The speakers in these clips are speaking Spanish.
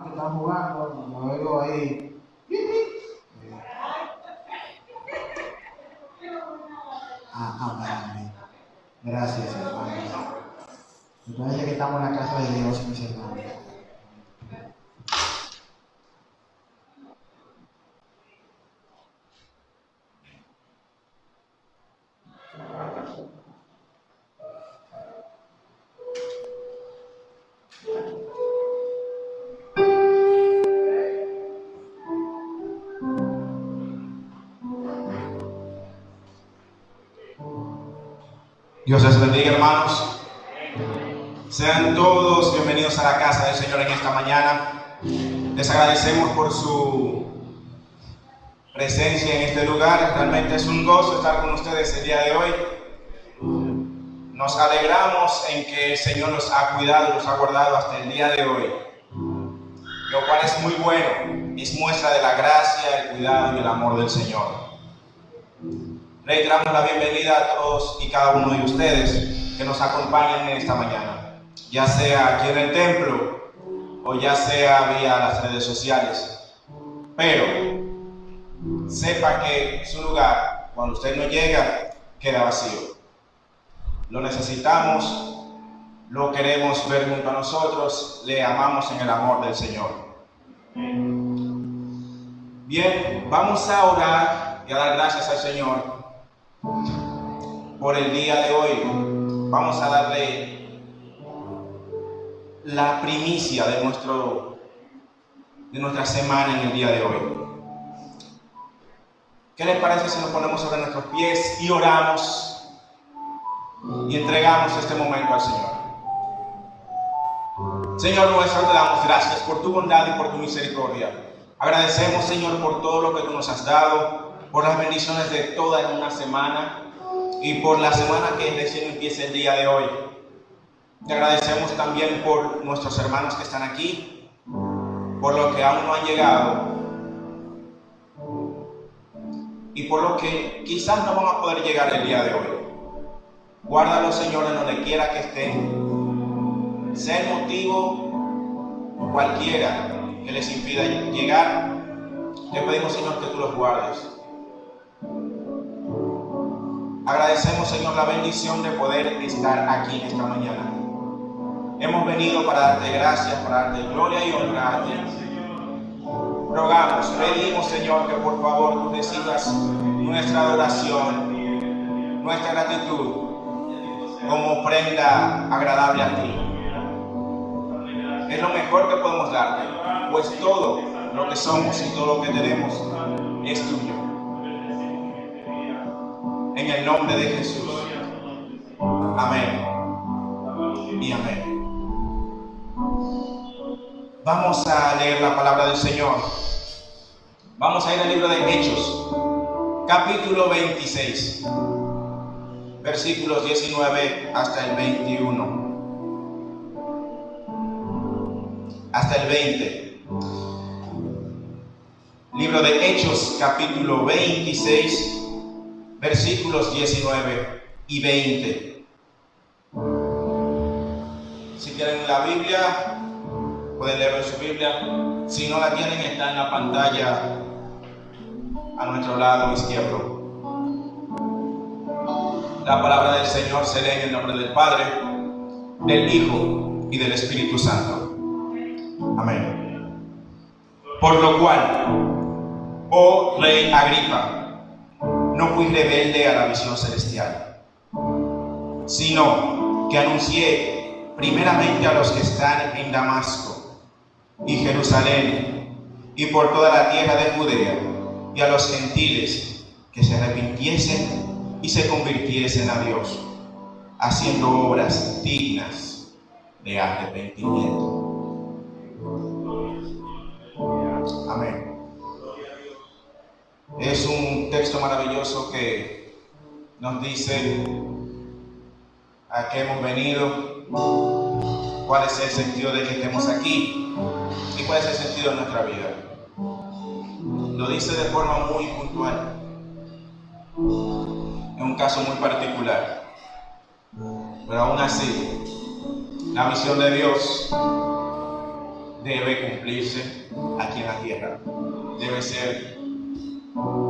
Que están jugando, lo oigo ahí. Amén. Gracias, hermanos. Entonces, que estamos en la casa de Dios, mis hermanos. Dios les bendiga, hermanos. Sean todos bienvenidos a la casa del Señor en esta mañana. Les agradecemos por su presencia en este lugar. Realmente es un gozo estar con ustedes el día de hoy. Nos alegramos en que el Señor los ha cuidado y los ha guardado hasta el día de hoy, lo cual es muy bueno. Es muestra de la gracia, el cuidado y el amor del Señor. Reiteramos la bienvenida a todos y cada uno de ustedes que nos acompañan en esta mañana, ya sea aquí en el templo o ya sea vía las redes sociales. Pero sepa que su lugar, cuando usted no llega, queda vacío. Lo necesitamos, lo queremos ver junto a nosotros, le amamos en el amor del Señor. Bien, vamos a orar y a dar gracias al Señor por el día de hoy. Vamos a darle la primicia de nuestra semana en el día de hoy. ¿Qué les parece si nos ponemos sobre nuestros pies y oramos y entregamos este momento al Señor? Señor nuestro, te damos gracias por tu bondad y por tu misericordia. Agradecemos, Señor, por todo lo que tú nos has dado, por las bendiciones de toda una semana y por la semana que recién empieza el día de hoy. Te agradecemos también por nuestros hermanos que están aquí, por los que aún no han llegado y por los que quizás no van a poder llegar el día de hoy. Guárdalos, Señor, en donde quiera que estén, sea el motivo cualquiera que les impida llegar. Te pedimos, Señor, que tú los guardes. Agradecemos, Señor, la bendición de poder estar aquí en esta mañana. Hemos venido para darte gracias, para darte gloria y honra a ti. Rogamos, pedimos, Señor, que por favor tú recibas nuestra adoración, nuestra gratitud como ofrenda agradable a ti. Es lo mejor que podemos darte, pues todo lo que somos y todo lo que tenemos es tuyo. En el nombre de Jesús. Amén. Y amén. Vamos a leer la palabra del Señor. Vamos a ir al libro de Hechos, capítulo 26, versículos 19 hasta el 21. Hasta el 20. Libro de Hechos, capítulo 26, versículos 19 y 20. Si tienen la Biblia, pueden leerlo en su Biblia. Si no la tienen, está en la pantalla a nuestro lado izquierdo. La palabra del Señor se lee en el nombre del Padre, del Hijo y del Espíritu Santo. Amén. Por lo cual, oh Rey Agripa, no fui rebelde a la visión celestial, sino que anuncié primeramente a los que están en Damasco y Jerusalén y por toda la tierra de Judea y a los gentiles que se arrepintiesen y se convirtiesen a Dios, haciendo obras dignas de arrepentimiento. Amén. Es un texto maravilloso que nos dice a qué hemos venido, cuál es el sentido de que estemos aquí y cuál es el sentido de nuestra vida. Lo dice de forma muy puntual, en un caso muy particular, pero aún así la misión de Dios debe cumplirse aquí en la tierra. Debe ser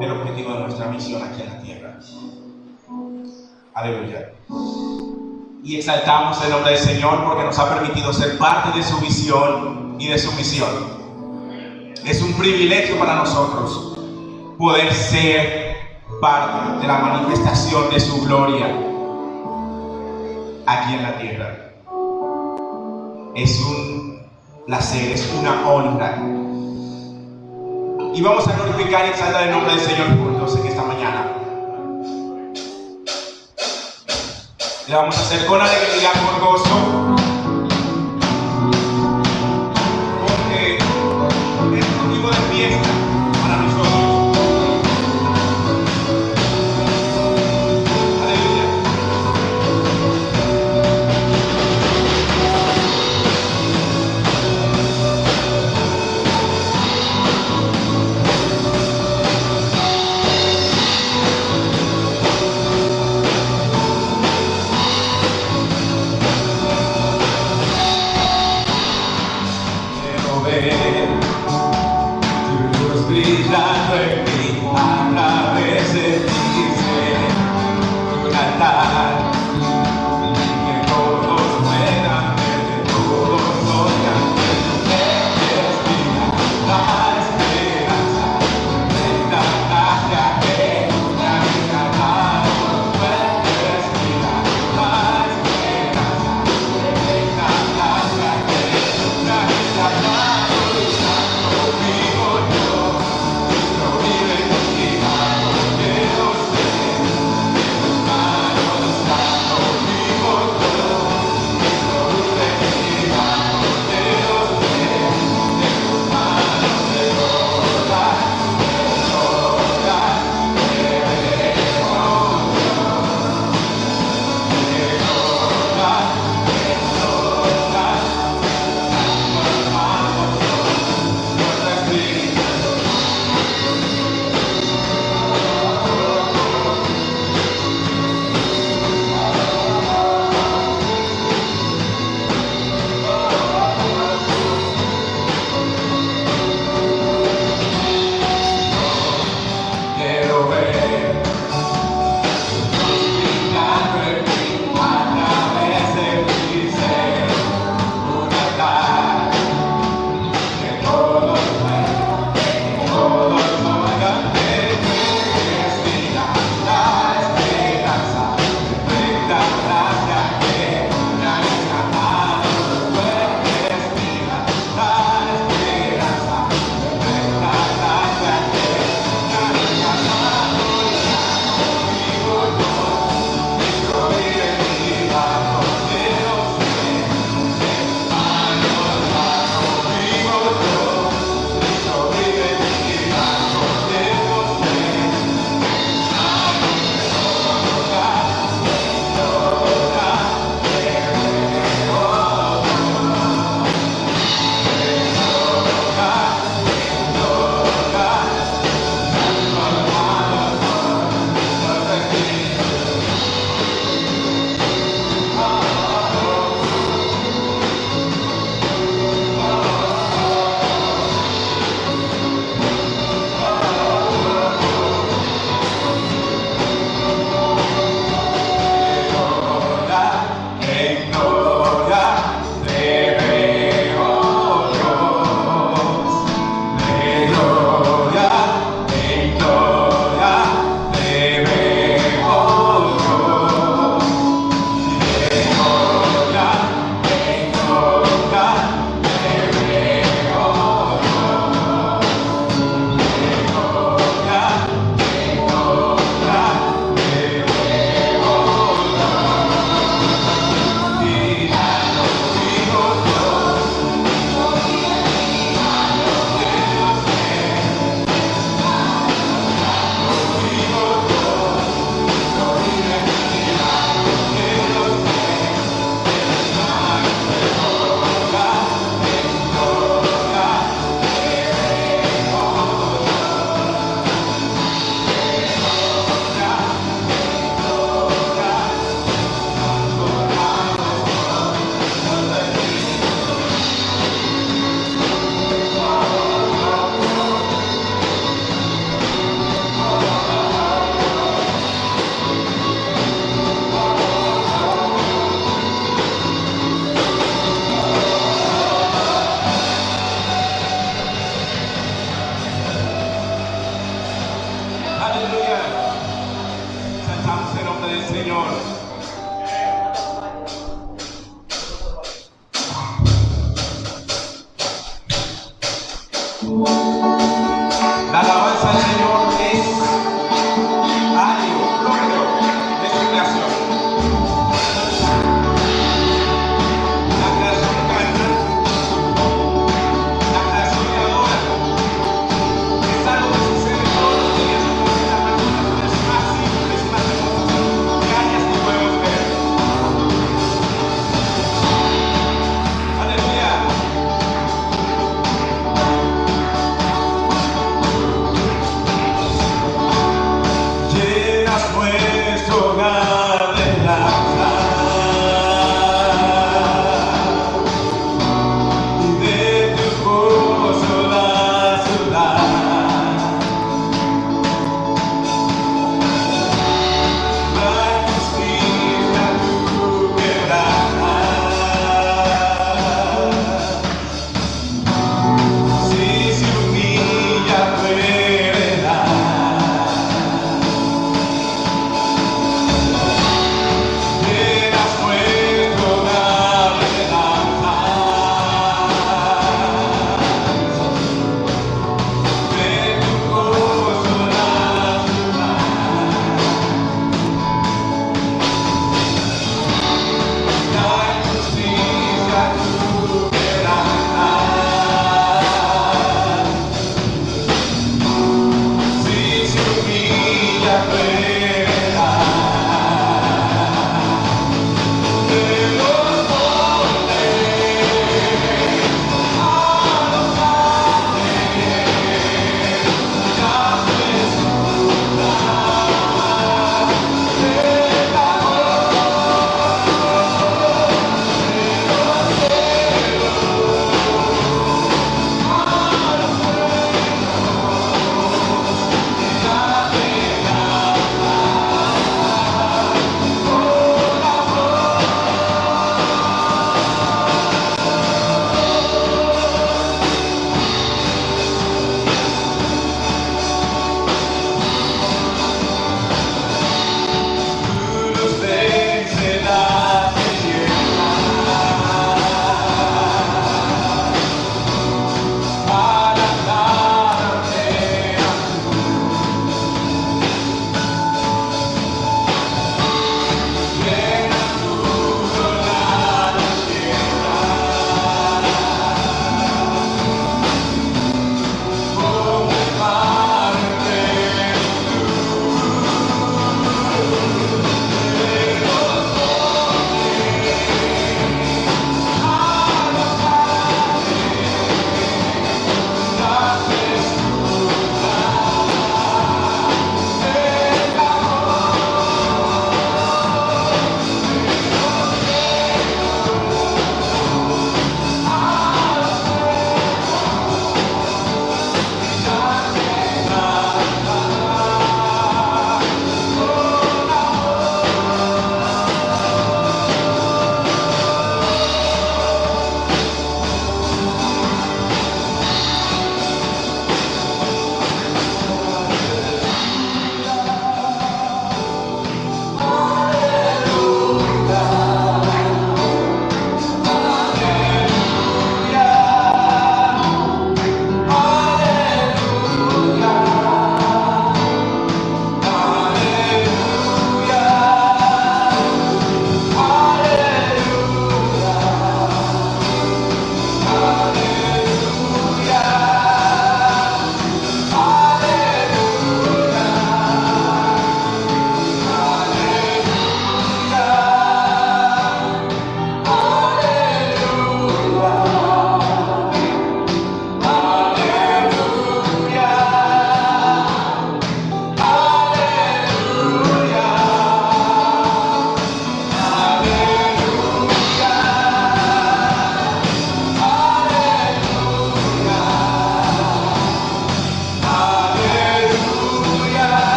el objetivo de nuestra misión aquí en la tierra. Aleluya. Y exaltamos el nombre del Señor porque nos ha permitido ser parte de su visión y de su misión. Es un privilegio para nosotros poder ser parte de la manifestación de su gloria aquí en la tierra. Es un placer, es una honra. Y vamos a glorificar y exaltar el nombre del Señor juntos en esta mañana. Le vamos a hacer con alegría, con gozo, porque es motivo de fiesta para nosotros. Aleluya. Quiero ver tu luz brillando en mí a través de ti, un altar que todos puedan ver, que todos oigan que eres vida, la esperanza, esta gracia que nunca he ganado, tú eres vida, la esperanza, esta gracia que nunca he ganado. La alabanza al Señor es algo propio de su creación. La creación canta, la creación te adora. Es algo que sucede todos los días en las manifestaciones más simples y más hermosas que hayas que podemos ver. Aleluya.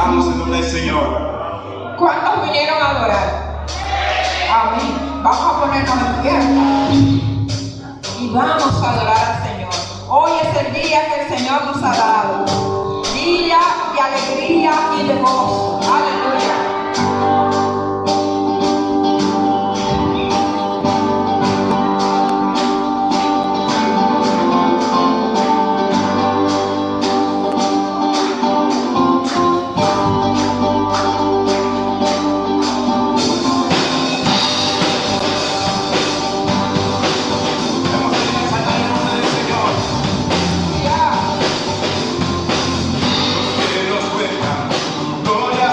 adoramos el nombre del Señor. ¿Cuántos vinieron a adorar? Amén. Vamos a ponernos en pie y vamos a adorar al Señor. Hoy es el día que el Señor nos ha dado. Día de alegría y de gozo. Aleluya. Gloria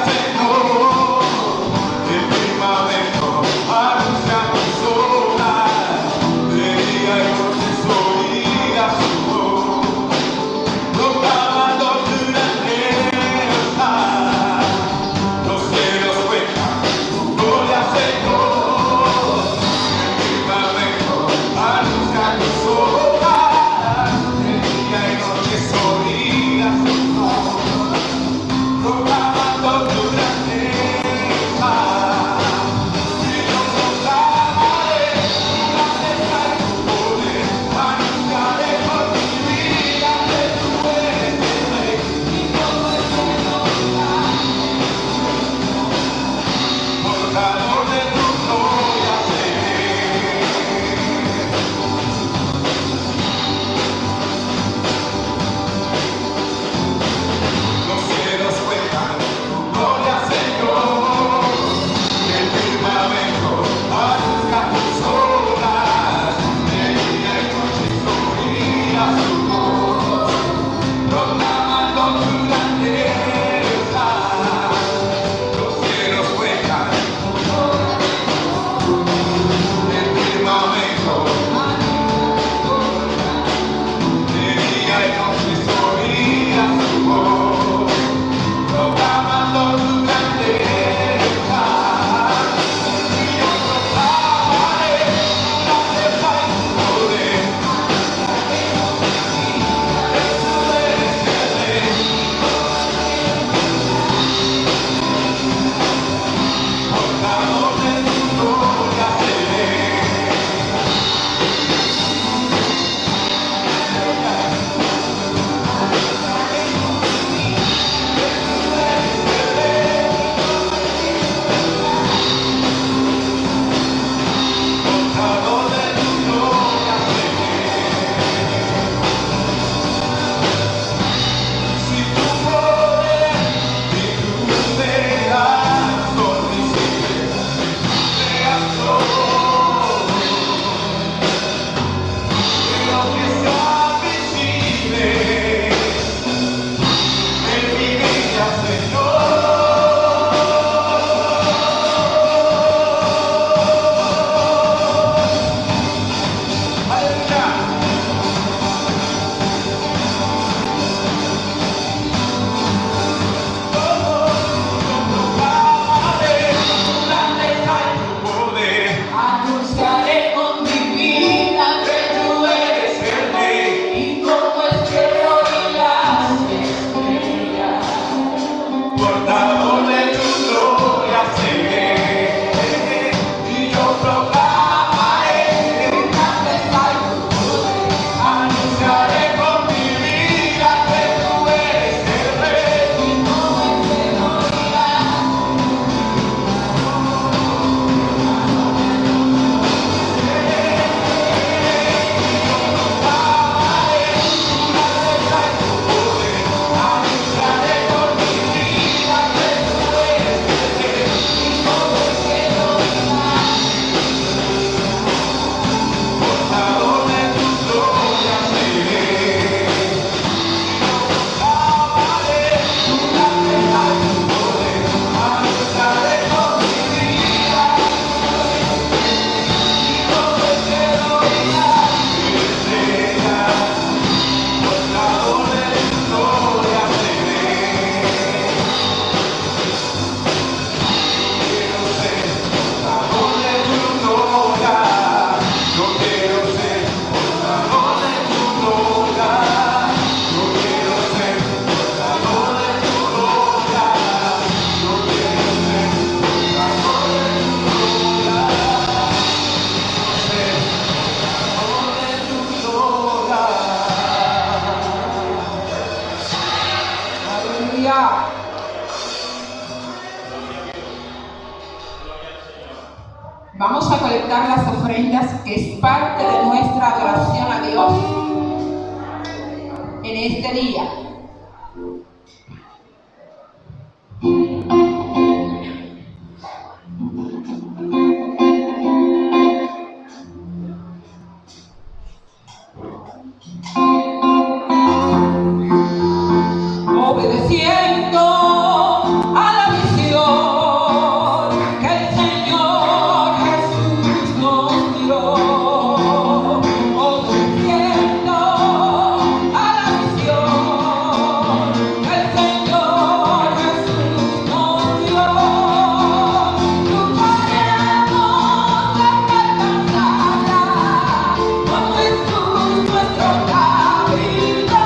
parte de nuestra adoración a Dios en este día. Obedeciendo a la misión que el Señor Jesús nos dio. Obedeciendo a la misión que el Señor Jesús nos dio. Lucharemos hasta alcanzarla con Jesús nuestro capitán.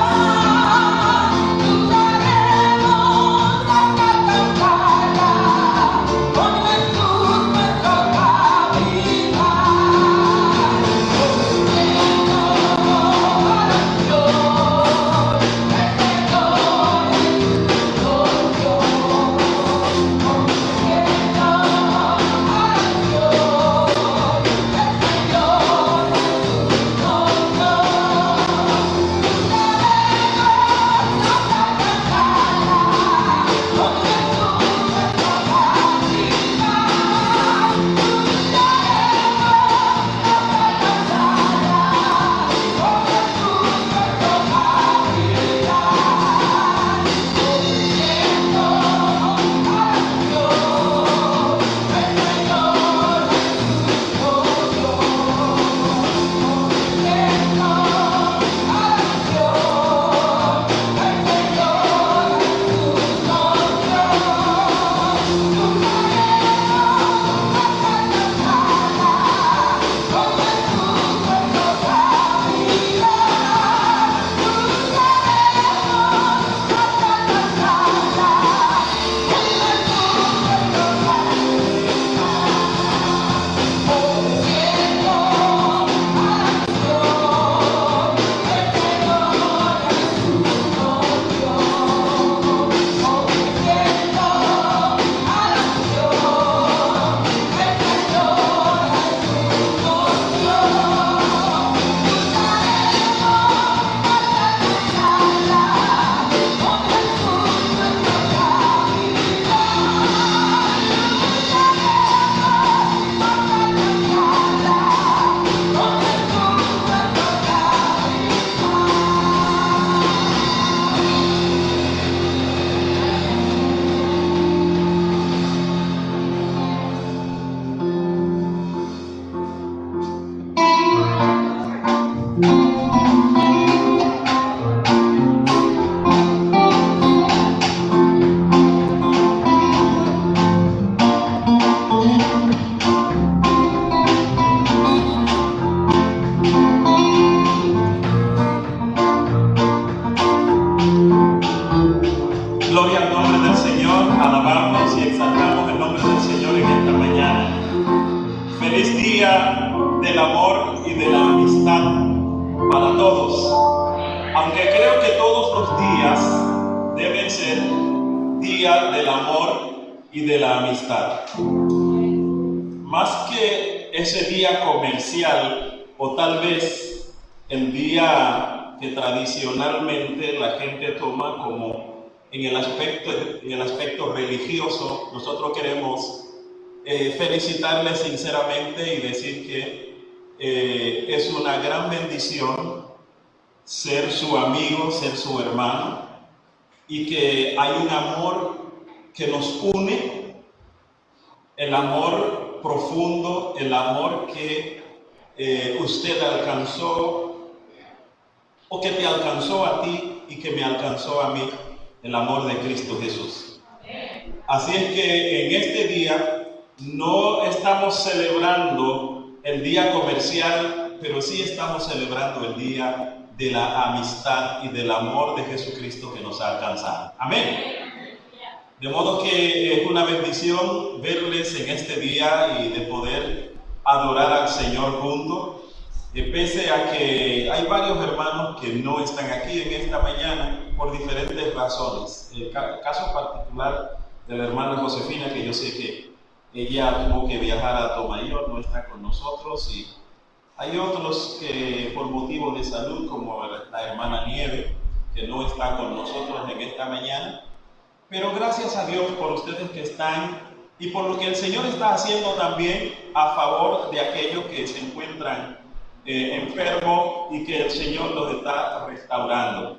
Gloria al nombre del Señor, alabamos y exaltamos el nombre del Señor en esta mañana. Feliz día del amor y de la amistad para todos. Aunque creo que todos los días deben ser día del amor y de la amistad. Más que ese día comercial o tal vez el día que tradicionalmente la gente toma como en el aspecto religioso, nosotros queremos felicitarles sinceramente y decir que es una gran bendición ser su amigo, ser su hermano, y que hay un amor que nos une, el amor profundo, el amor que usted alcanzó o que te alcanzó a ti y que me alcanzó a mí, el amor de Cristo Jesús. Así es que en este día no estamos celebrando el día comercial, pero sí estamos celebrando el día de la amistad y del amor de Jesucristo que nos ha alcanzado. Amén. De modo que es una bendición verles en este día y de poder adorar al Señor juntos. Pese a que hay varios hermanos que no están aquí en esta mañana por diferentes razones. El caso particular de la hermana Josefina, que yo sé que ella tuvo que viajar a Tomayor, no está con nosotros, y Hay otros que por motivos de salud, como la hermana Nieve, que no está con nosotros en esta mañana. Pero gracias a Dios por ustedes que están y por lo que el Señor está haciendo también a favor de aquellos que se encuentran enfermos y que el Señor los está restaurando.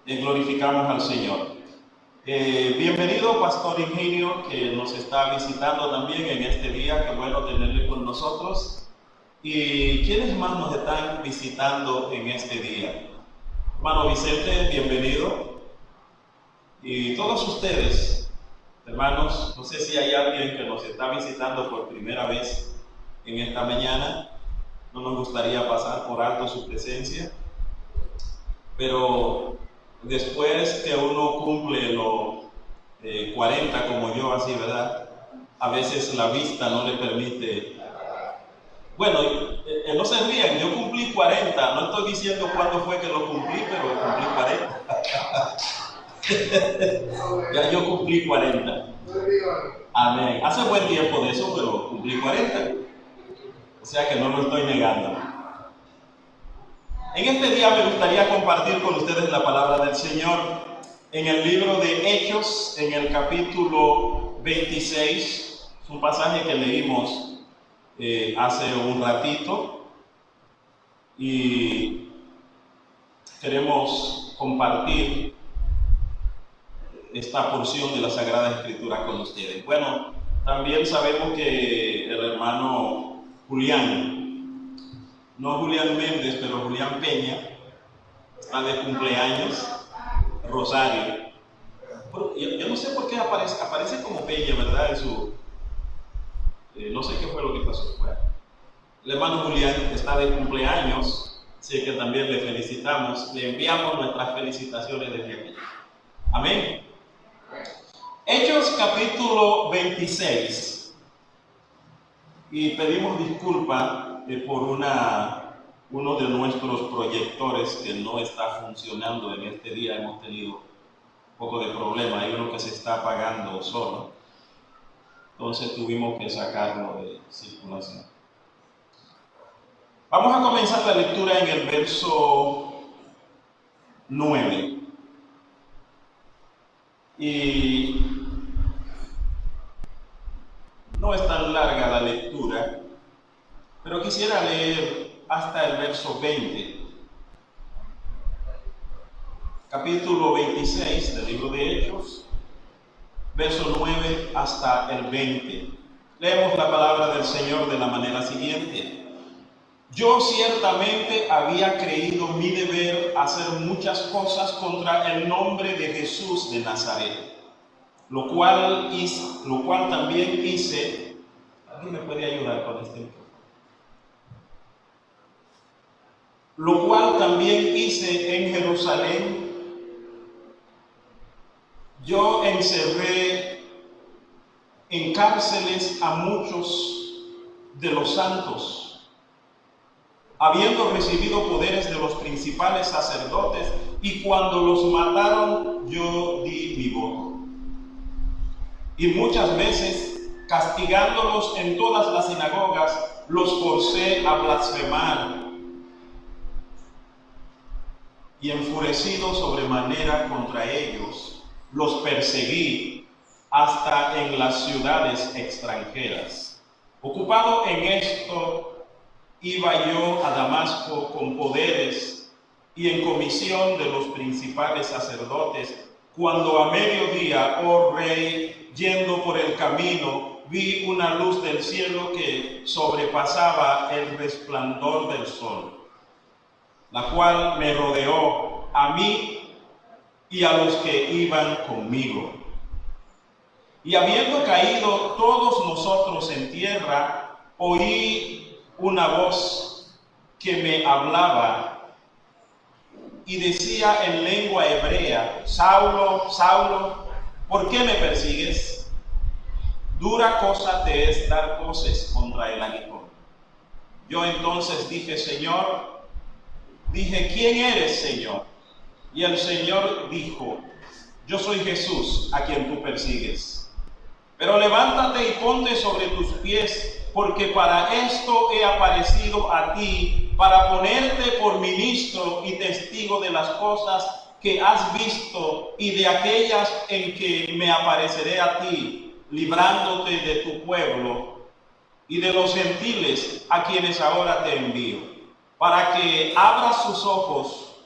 Glorificamos al Señor. Bienvenido, Pastor Ingenio, que nos está visitando también en este día. Qué bueno tenerle con nosotros. ¿Y quiénes más nos están visitando en este día? Hermano Vicente, bienvenido. Y todos ustedes, hermanos, no sé si hay alguien que nos está visitando por primera vez en esta mañana. No nos gustaría pasar por alto su presencia, pero después que uno cumple los 40 como yo, así, ¿verdad? A veces la vista no le permite. Bueno, no se rían, yo cumplí 40, no estoy diciendo cuándo fue que lo cumplí, pero cumplí 40. Ya yo cumplí 40. Amén. Hace buen tiempo de eso, pero cumplí 40. O sea que no lo estoy negando. En este día me gustaría compartir con ustedes la palabra del Señor en el libro de Hechos, en el capítulo 26, es un pasaje que leímos hace un ratito y queremos compartir esta porción de la Sagrada Escritura con ustedes. Bueno, también sabemos que el hermano Julián, no Julián Méndez, pero Julián Peña, está de cumpleaños, Rosario. Bueno, yo no sé por qué aparece como Peña, ¿verdad? En su... no sé qué fue lo que pasó. Bueno, el hermano Julián está de cumpleaños, así que también le felicitamos, le enviamos nuestras felicitaciones desde aquí. Amén. Hechos capítulo 26. Y pedimos disculpas por uno de nuestros proyectores que no está funcionando en este día. Hemos tenido un poco de problema, hay uno que se está apagando solo. Entonces tuvimos que sacarlo de circulación. Vamos a comenzar la lectura en el verso 9. Y no es tan larga la lectura, pero quisiera leer hasta el verso 20. Capítulo 26 del libro de Hechos, verso 9 hasta el 20. Leemos la palabra del Señor de la manera siguiente. Yo ciertamente había creído mi deber hacer muchas cosas contra el nombre de Jesús de Nazaret, lo cual también hice. ¿Alguien me puede ayudar con este? Lo cual también hice en Jerusalén. Yo encerré en cárceles a muchos de los santos, habiendo recibido poderes de los principales sacerdotes, y cuando los mataron, yo di mi voto. Y muchas veces, castigándolos en todas las sinagogas, los forcé a blasfemar. Y enfurecido sobremanera contra ellos, los perseguí hasta en las ciudades extranjeras. Ocupado en esto, iba yo a Damasco con poderes y en comisión de los principales sacerdotes, cuando a mediodía, oh rey, yendo por el camino, vi una luz del cielo que sobrepasaba el resplandor del sol, la cual me rodeó a mí y a los que iban conmigo. Y habiendo caído todos nosotros en tierra, oí una voz que me hablaba y decía en lengua hebrea: Saulo, Saulo, ¿por qué me persigues? Dura cosa te es dar voces contra el aguijón. Yo entonces dije: ¿quién eres, Señor? Y el Señor dijo: yo soy Jesús, a quien tú persigues. Pero levántate y ponte sobre tus pies, porque para esto he aparecido a ti, para ponerte por ministro y testigo de las cosas que has visto y de aquellas en que me apareceré a ti, librándote de tu pueblo y de los gentiles a quienes ahora te envío, para que abras sus ojos,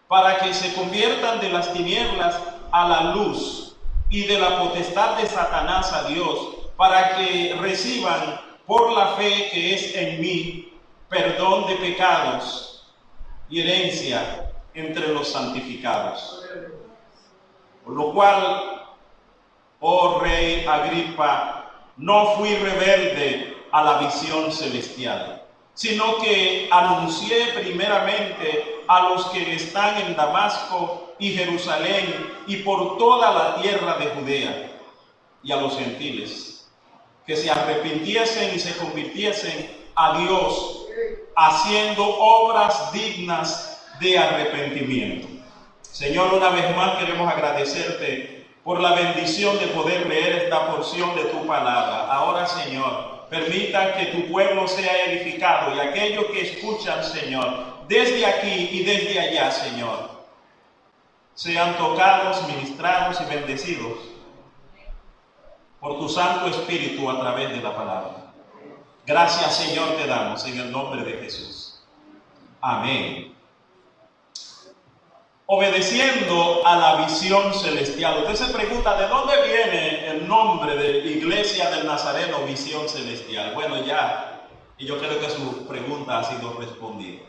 para que se conviertan de las tinieblas a la luz y de la potestad de Satanás a Dios, para que reciban por la fe que es en mí perdón de pecados y herencia entre los santificados. Por lo cual, oh rey Agripa, no fui rebelde a la visión celestial, sino que anuncié primeramente a los que están en Damasco y Jerusalén y por toda la tierra de Judea, y a los gentiles, que se arrepintiesen y se convirtiesen a Dios, haciendo obras dignas de arrepentimiento. Señor, una vez más queremos agradecerte por la bendición de poder leer esta porción de tu palabra. Ahora, Señor, permita que tu pueblo sea edificado y aquellos que escuchan, Señor, desde aquí y desde allá, Señor, sean tocados, ministrados y bendecidos por tu Santo Espíritu a través de la palabra. Gracias, Señor, te damos en el nombre de Jesús. Amén. Obedeciendo a la visión celestial. Usted se pregunta, ¿de dónde viene el nombre de Iglesia del Nazareno Visión Celestial? Bueno, ya, y yo creo que su pregunta ha sido respondida.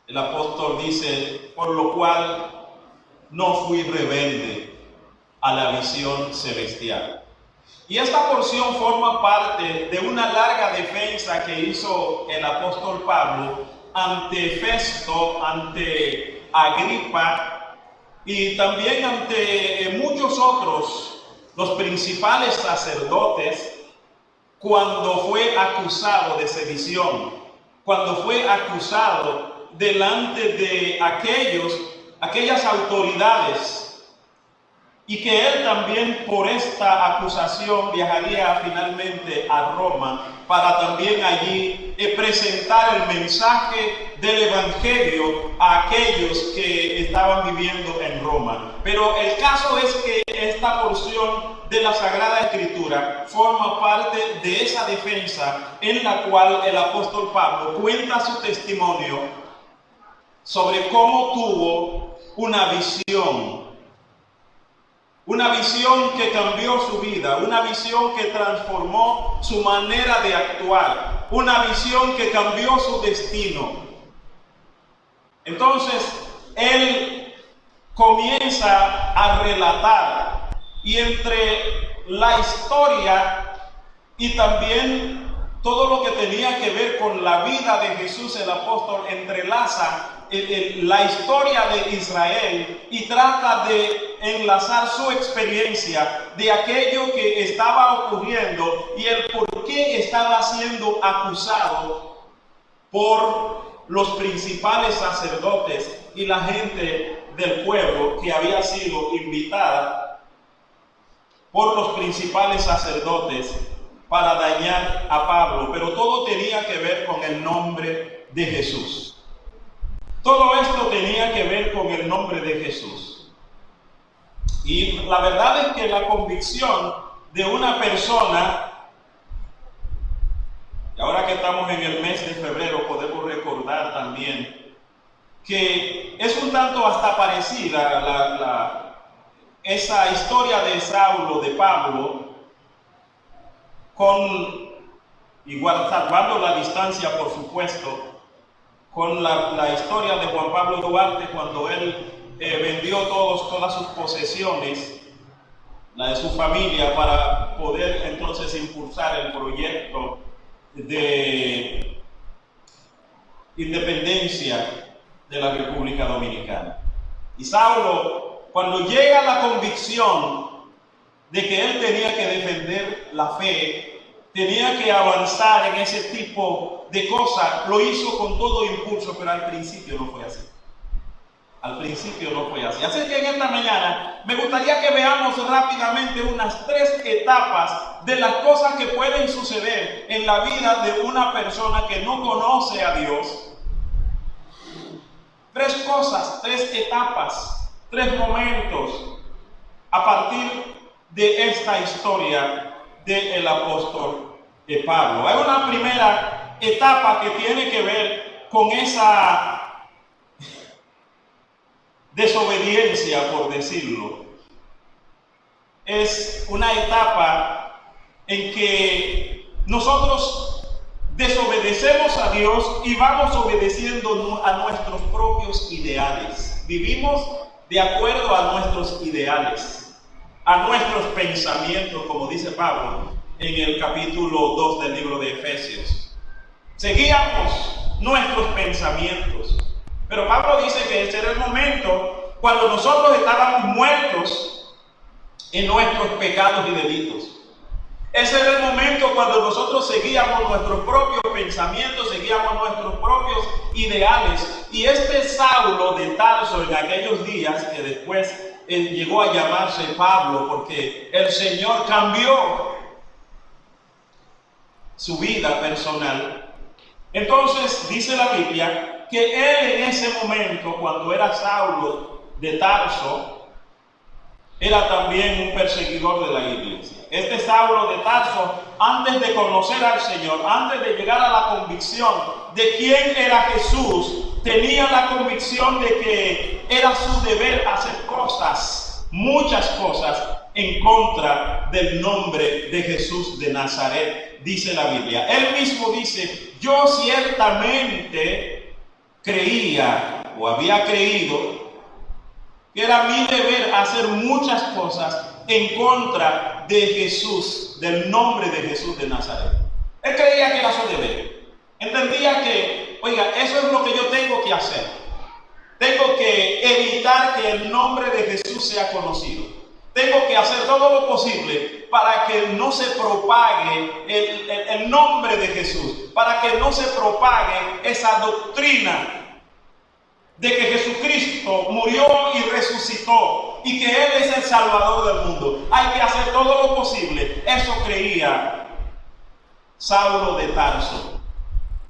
El apóstol dice, por lo cual no fui rebelde a la visión celestial. Y esta porción forma parte de una larga defensa que hizo el apóstol Pablo ante Festo, ante Agripa y también ante muchos otros, los principales sacerdotes, cuando fue acusado de sedición, cuando fue acusado delante de aquellas autoridades, y que él también por esta acusación viajaría finalmente a Roma para también allí presentar el mensaje del Evangelio a aquellos que estaban viviendo en Roma. Pero el caso es que esta porción de la Sagrada Escritura forma parte de esa defensa en la cual el apóstol Pablo cuenta su testimonio sobre cómo tuvo una visión que cambió su vida, una visión que transformó su manera de actuar, una visión que cambió su destino. Entonces, él comienza a relatar, y entre la historia y también todo lo que tenía que ver con la vida de Jesús, el apóstol entrelaza la historia de Israel y trata de enlazar su experiencia de aquello que estaba ocurriendo y el por qué estaba siendo acusado por los principales sacerdotes y la gente del pueblo que había sido invitada por los principales sacerdotes para dañar a Pablo. Pero todo tenía que ver con el nombre de Jesús. Todo esto tenía que ver con el nombre de Jesús. Y la verdad es que la convicción de una persona, y ahora que estamos en el mes de febrero podemos recordar también que es un tanto hasta parecida esa historia de Saulo, de Pablo, igual salvando la distancia por supuesto, con la historia de Juan Pablo Duarte cuando él vendió todas sus posesiones, la de su familia, para poder entonces impulsar el proyecto de independencia de la República Dominicana. Y Saulo, cuando llega la convicción de que él tenía que defender la fe, tenía que avanzar en ese tipo de cosas, lo hizo con todo impulso, pero al principio no fue así. Al principio no fue así. Así que en esta mañana me gustaría que veamos rápidamente unas 3 etapas de las cosas que pueden suceder en la vida de una persona que no conoce a Dios. 3 cosas, 3 etapas, 3 momentos a partir de esta historia del apóstol Pablo. Hay una primera etapa que tiene que ver con esa desobediencia, por decirlo. Es una etapa en que nosotros desobedecemos a Dios y vamos obedeciendo a nuestros propios ideales. Vivimos de acuerdo a nuestros ideales, a nuestros pensamientos, como dice Pablo en el capítulo 2 del libro de Efesios. Seguíamos nuestros pensamientos. Pero Pablo dice que ese era el momento cuando nosotros estábamos muertos en nuestros pecados y delitos. Ese era el momento cuando nosotros seguíamos nuestros propios pensamientos, seguíamos nuestros propios ideales. Y este Saulo de Tarso en aquellos días, que después llegó a llamarse Pablo, porque el Señor cambió su vida personal. Entonces dice la Biblia que él en ese momento, cuando era Saulo de Tarso, era también un perseguidor de la iglesia. Este Saulo de Tarso, antes de conocer al Señor, antes de llegar a la convicción de quién era Jesús, tenía la convicción de que era su deber hacer cosas, muchas cosas, en contra del nombre de Jesús de Nazaret, dice la Biblia. Él mismo dice: yo ciertamente creía o había creído que era mi deber hacer muchas cosas en contra de Jesús, del nombre de Jesús de Nazaret. Él creía que era su deber. Entendía que, oiga, eso es lo que yo tengo que hacer. Tengo que evitar que el nombre de Jesús sea conocido. Tengo que hacer todo lo posible para que no se propague el nombre de Jesús, para que no se propague esa doctrina de que Jesucristo murió y resucitó y que Él es el Salvador del mundo. Hay que hacer todo lo posible. Eso creía Saulo de Tarso.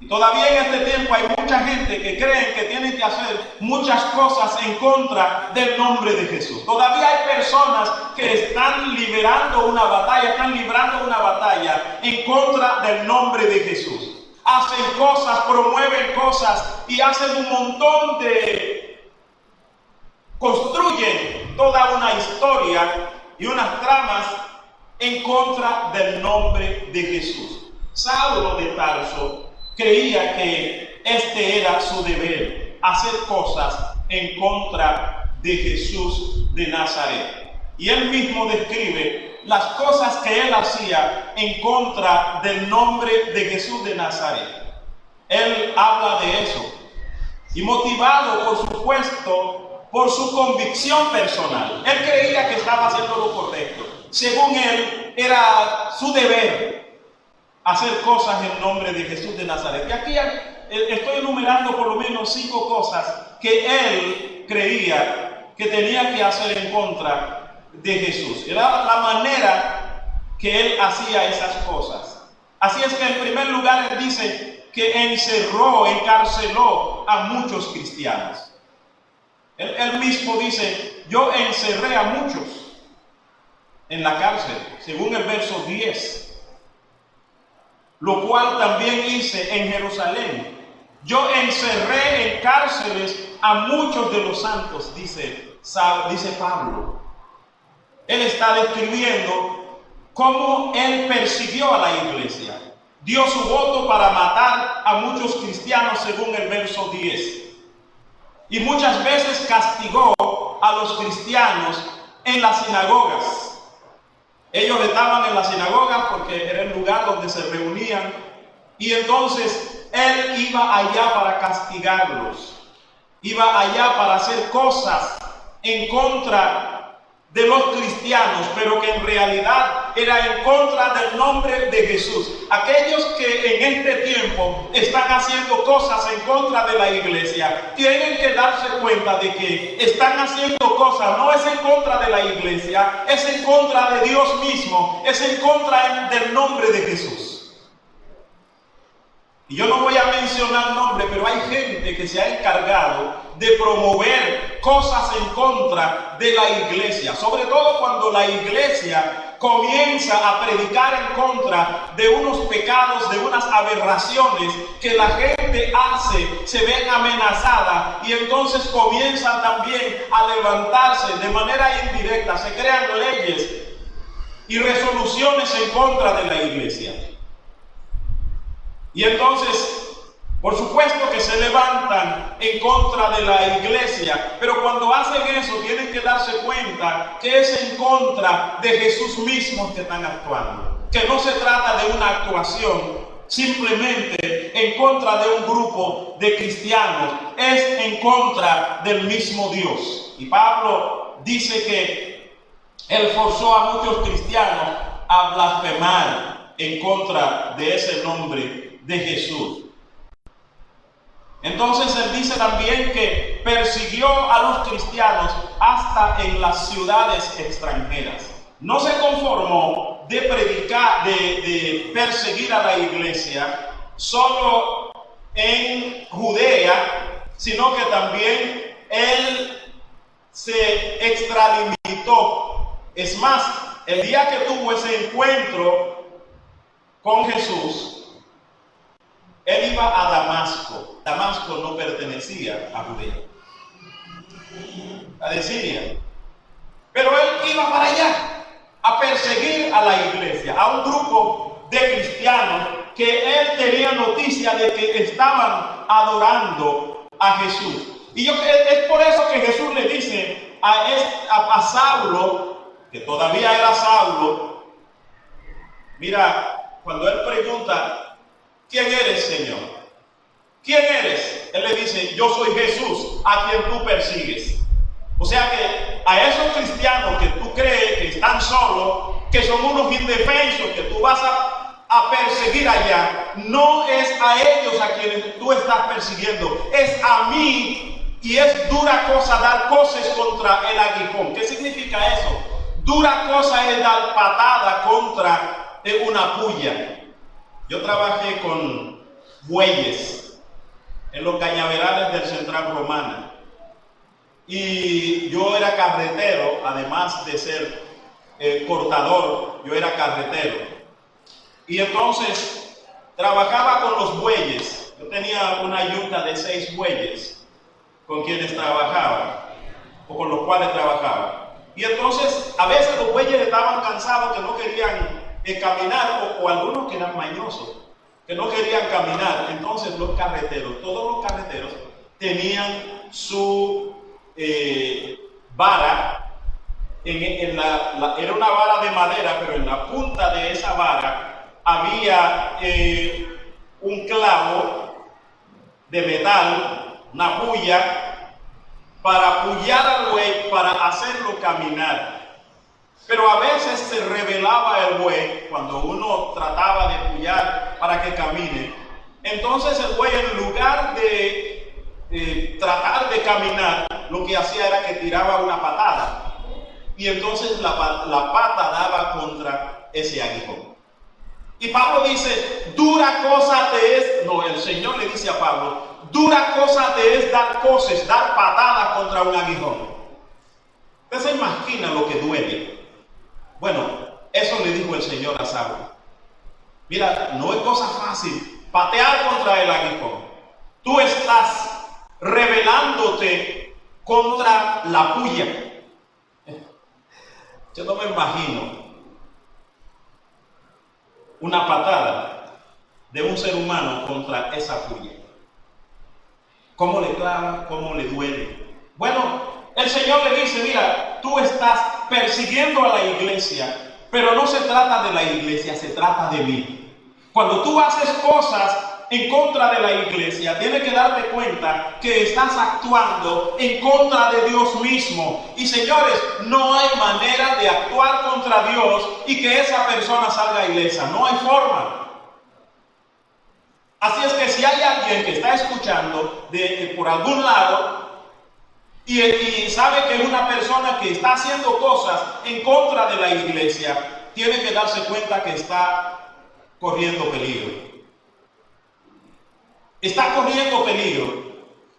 Y todavía en este tiempo hay mucha gente que cree que tienen que hacer muchas cosas en contra del nombre de Jesús. Todavía hay personas que están librando una batalla en contra del nombre de Jesús. Hacen cosas, promueven cosas y hacen un montón construyen toda una historia y unas tramas en contra del nombre de Jesús. Saulo de Tarso creía que este era su deber, hacer cosas en contra de Jesús de Nazaret. Y él mismo describe las cosas que él hacía en contra del nombre de Jesús de Nazaret. Él habla de eso. Y motivado, por supuesto, por su convicción personal. Él creía que estaba haciendo lo correcto. Según él, era su deber hacer cosas en nombre de Jesús de Nazaret. Y aquí estoy enumerando por lo menos 5 cosas que él creía que tenía que hacer en contra de Jesús. Era la manera que él hacía esas cosas. Así es que en primer lugar él dice que encarceló a muchos cristianos. Él mismo dice: yo encerré a muchos en la cárcel, según el verso 10. Lo cual también hice en Jerusalén. Yo encerré en cárceles a muchos de los santos, dice Pablo. Él está describiendo cómo él persiguió a la iglesia. Dio su voto para matar a muchos cristianos, según el verso 10. Y muchas veces castigó a los cristianos en las sinagogas. Ellos estaban en las sinagogas porque era el lugar donde se reunían. Y entonces él iba allá para castigarlos. Iba allá para hacer cosas en contra de los cristianos, pero que en realidad era en contra del nombre de Jesús. Aquellos que en este tiempo están haciendo cosas en contra de la iglesia, tienen que darse cuenta de que están haciendo cosas, no es en contra de la iglesia, es en contra de Dios mismo, es en contra del nombre de Jesús. Y yo no voy a mencionar nombres, pero hay gente que se ha encargado de promover cosas en contra de la iglesia, sobre todo cuando la iglesia comienza a predicar en contra de unos pecados, de unas aberraciones que la gente hace, se ven amenazadas y entonces comienzan también a levantarse de manera indirecta, se crean leyes y resoluciones en contra de la iglesia. Y entonces, por supuesto que se levantan en contra de la iglesia, pero cuando hacen eso tienen que darse cuenta que es en contra de Jesús mismo que están actuando. Que no se trata de una actuación simplemente en contra de un grupo de cristianos, es en contra del mismo Dios. Y Pablo dice que él forzó a muchos cristianos a blasfemar en contra de ese nombre de Jesús. Entonces él dice también que persiguió a los cristianos hasta en las ciudades extranjeras. No se conformó de predicar, de perseguir a la iglesia solo en Judea, sino que también él se extralimitó. Es más, el día que tuvo ese encuentro con Jesús, él iba a Damasco. Damasco no pertenecía a Judea, a Siria. Pero él iba para allá a perseguir a la iglesia, a un grupo de cristianos que él tenía noticia de que estaban adorando a Jesús. Y es por eso que Jesús le dice a Saulo, que todavía era Saulo, mira, cuando él pregunta, ¿quién eres, Señor? ¿Quién eres? Él le dice, yo soy Jesús, a quien tú persigues. O sea que a esos cristianos que tú crees que están solos, que son unos indefensos, que tú vas a perseguir allá, no es a ellos a quienes tú estás persiguiendo, es a mí. Y es dura cosa dar coces contra el aguijón. ¿Qué significa eso? Dura cosa es dar patada contra una puya. Yo trabajé con bueyes en los cañaverales del Central Romana y yo era carretero, además de ser cortador, yo era carretero. Y entonces trabajaba con los bueyes. Yo tenía una yunta de 6 bueyes con quienes trabajaba o con los cuales trabajaba. Y entonces a veces los bueyes estaban cansados, que no querían caminar, o algunos que eran mañosos, que no querían caminar. Entonces los carreteros, todos los carreteros tenían su vara, era una vara de madera, pero en la punta de esa vara había un clavo de metal, una puya, para puyar al buey, para hacerlo caminar. Pero a veces se rebelaba el buey cuando uno trataba de puyar para que camine. Entonces el buey, en lugar de tratar de caminar, lo que hacía era que tiraba una patada. Y entonces la pata daba contra ese aguijón. Y Pablo dice, dura cosa te es, no, el Señor le dice a Pablo, dura cosa te es dar coces, dar patadas contra un aguijón. ¿Usted se imagina lo que duele? Bueno, eso le dijo el Señor a Saulo. Mira, no es cosa fácil patear contra el aguijón. Tú estás rebelándote contra la puya. Yo no me imagino una patada de un ser humano contra esa puya. ¿Cómo le clava? ¿Cómo le duele? Bueno, el Señor le dice, mira, tú estás persiguiendo a la iglesia, pero no se trata de la iglesia, se trata de mí. Cuando tú haces cosas en contra de la iglesia, tienes que darte cuenta que estás actuando en contra de Dios mismo. Y señores, no hay manera de actuar contra Dios y que esa persona salga ilesa. No hay forma. Así es que si hay alguien que está escuchando por algún lado y sabe que es una persona que está haciendo cosas en contra de la iglesia, tiene que darse cuenta que está corriendo peligro. Está corriendo peligro,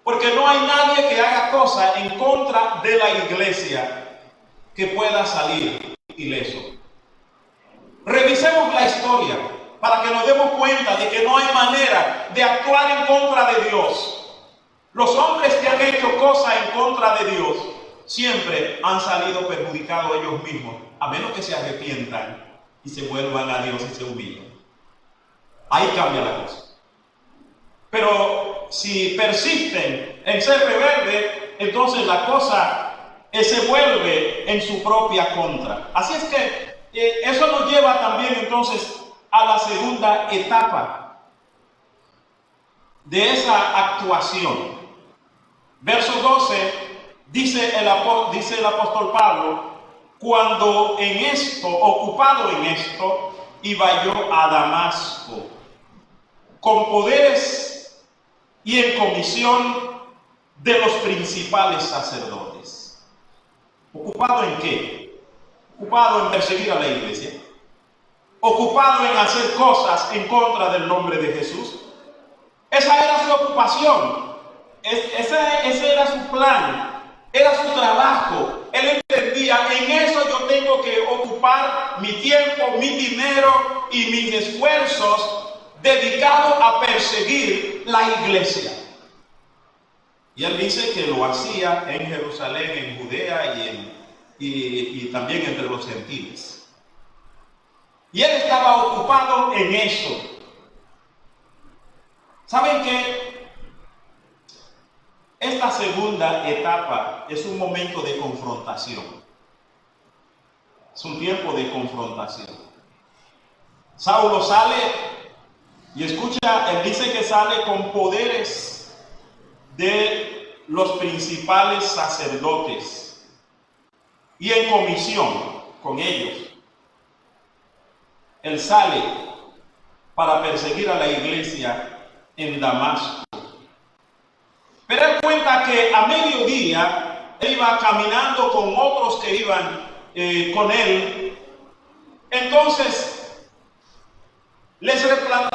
porque no hay nadie que haga cosas en contra de la iglesia que pueda salir ileso. Revisemos la historia para que nos demos cuenta de que no hay manera de actuar en contra de Dios. Los hombres que han hecho cosas en contra de Dios siempre han salido perjudicados ellos mismos, a menos que se arrepientan y se vuelvan a Dios y se humillen. Ahí cambia la cosa. Pero si persisten en ser rebeldes, entonces la cosa se vuelve en su propia contra. Así es que eso nos lleva también entonces a la segunda etapa de esa actuación. Verso 12 dice el apóstol Pablo: cuando ocupado en esto, iba yo a Damasco, con poderes y en comisión de los principales sacerdotes. ¿Ocupado en qué? Ocupado en perseguir a la iglesia. Ocupado en hacer cosas en contra del nombre de Jesús. Esa era su ocupación. Ese era su plan. Era su trabajo. Él entendía, en eso yo tengo que ocupar mi tiempo, mi dinero y mis esfuerzos dedicado a perseguir la iglesia. Y él dice que lo hacía en Jerusalén, en Judea y también entre los gentiles. Y él estaba ocupado en eso. ¿Saben qué? Esta segunda etapa es un momento de confrontación. Es un tiempo de confrontación. Saulo sale. Y escucha, él dice que sale con poderes de los principales sacerdotes y en comisión con ellos. Él sale para perseguir a la iglesia en Damasco. Pero él cuenta que a mediodía él iba caminando con otros que iban con él. Entonces les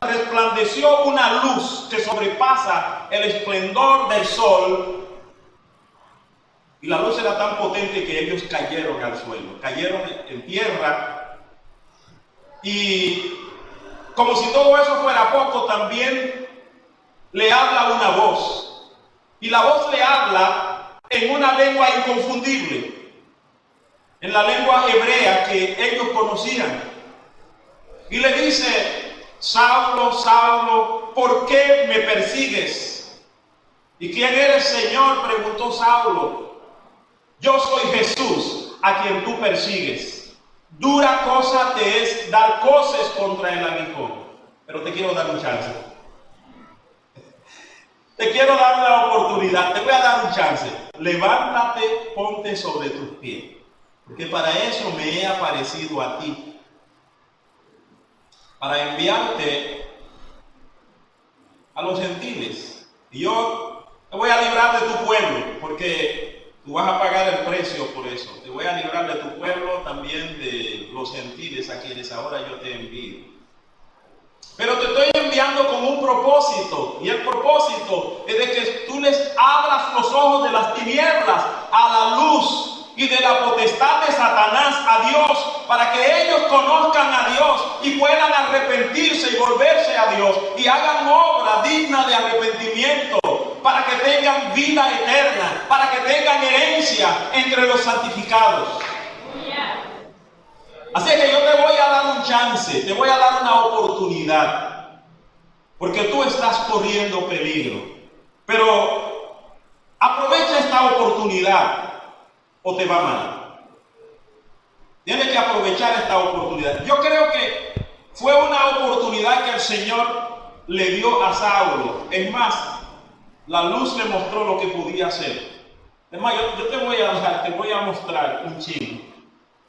resplandeció una luz que sobrepasa el esplendor del sol, y la luz era tan potente que ellos cayeron al suelo, cayeron en tierra. Y como si todo eso fuera poco, también le habla una voz, y la voz le habla en una lengua inconfundible, en la lengua hebrea que ellos conocían, y le dice: Saulo, Saulo, ¿por qué me persigues? ¿Y quién eres, Señor?, preguntó Saulo. Yo soy Jesús, a quien tú persigues. Dura cosa te es dar coces contra el aguijón. Pero te quiero dar un chance. Te quiero dar la oportunidad, te voy a dar un chance. Levántate, ponte sobre tus pies, porque para eso me he aparecido a ti, para enviarte a los gentiles. Y yo te voy a librar de tu pueblo, porque tú vas a pagar el precio por eso. Te voy a librar de tu pueblo, también de los gentiles a quienes ahora yo te envío. Pero te estoy enviando con un propósito, y el propósito es de que tú les abras los ojos de las tinieblas a la luz y de la potestad de Satanás a Dios, para que ellos conozcan a Dios y puedan arrepentirse y volverse a Dios y hagan obra digna de arrepentimiento, para que tengan vida eterna, para que tengan herencia entre los santificados. Así que yo te voy a dar un chance, te voy a dar una oportunidad, porque tú estás corriendo peligro. Pero aprovecha esta oportunidad o te va mal. Tienes que aprovechar esta oportunidad. Yo creo que fue una oportunidad que el Señor le dio a Saulo. Es más, la luz le mostró lo que podía hacer. Es más, yo te voy a mostrar un chingo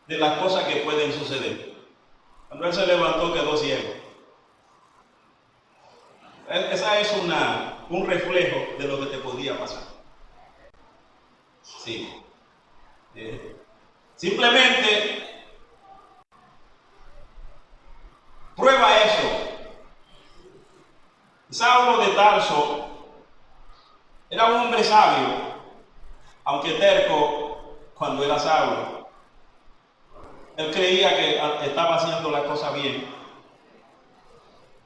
de las cosas que pueden suceder. Cuando él se levantó quedó ciego. Esa es un reflejo de lo que te podía pasar. Sí. Simplemente prueba eso. Saulo de Tarso era un hombre sabio, aunque terco cuando era Saulo. Él creía que estaba haciendo la cosa bien,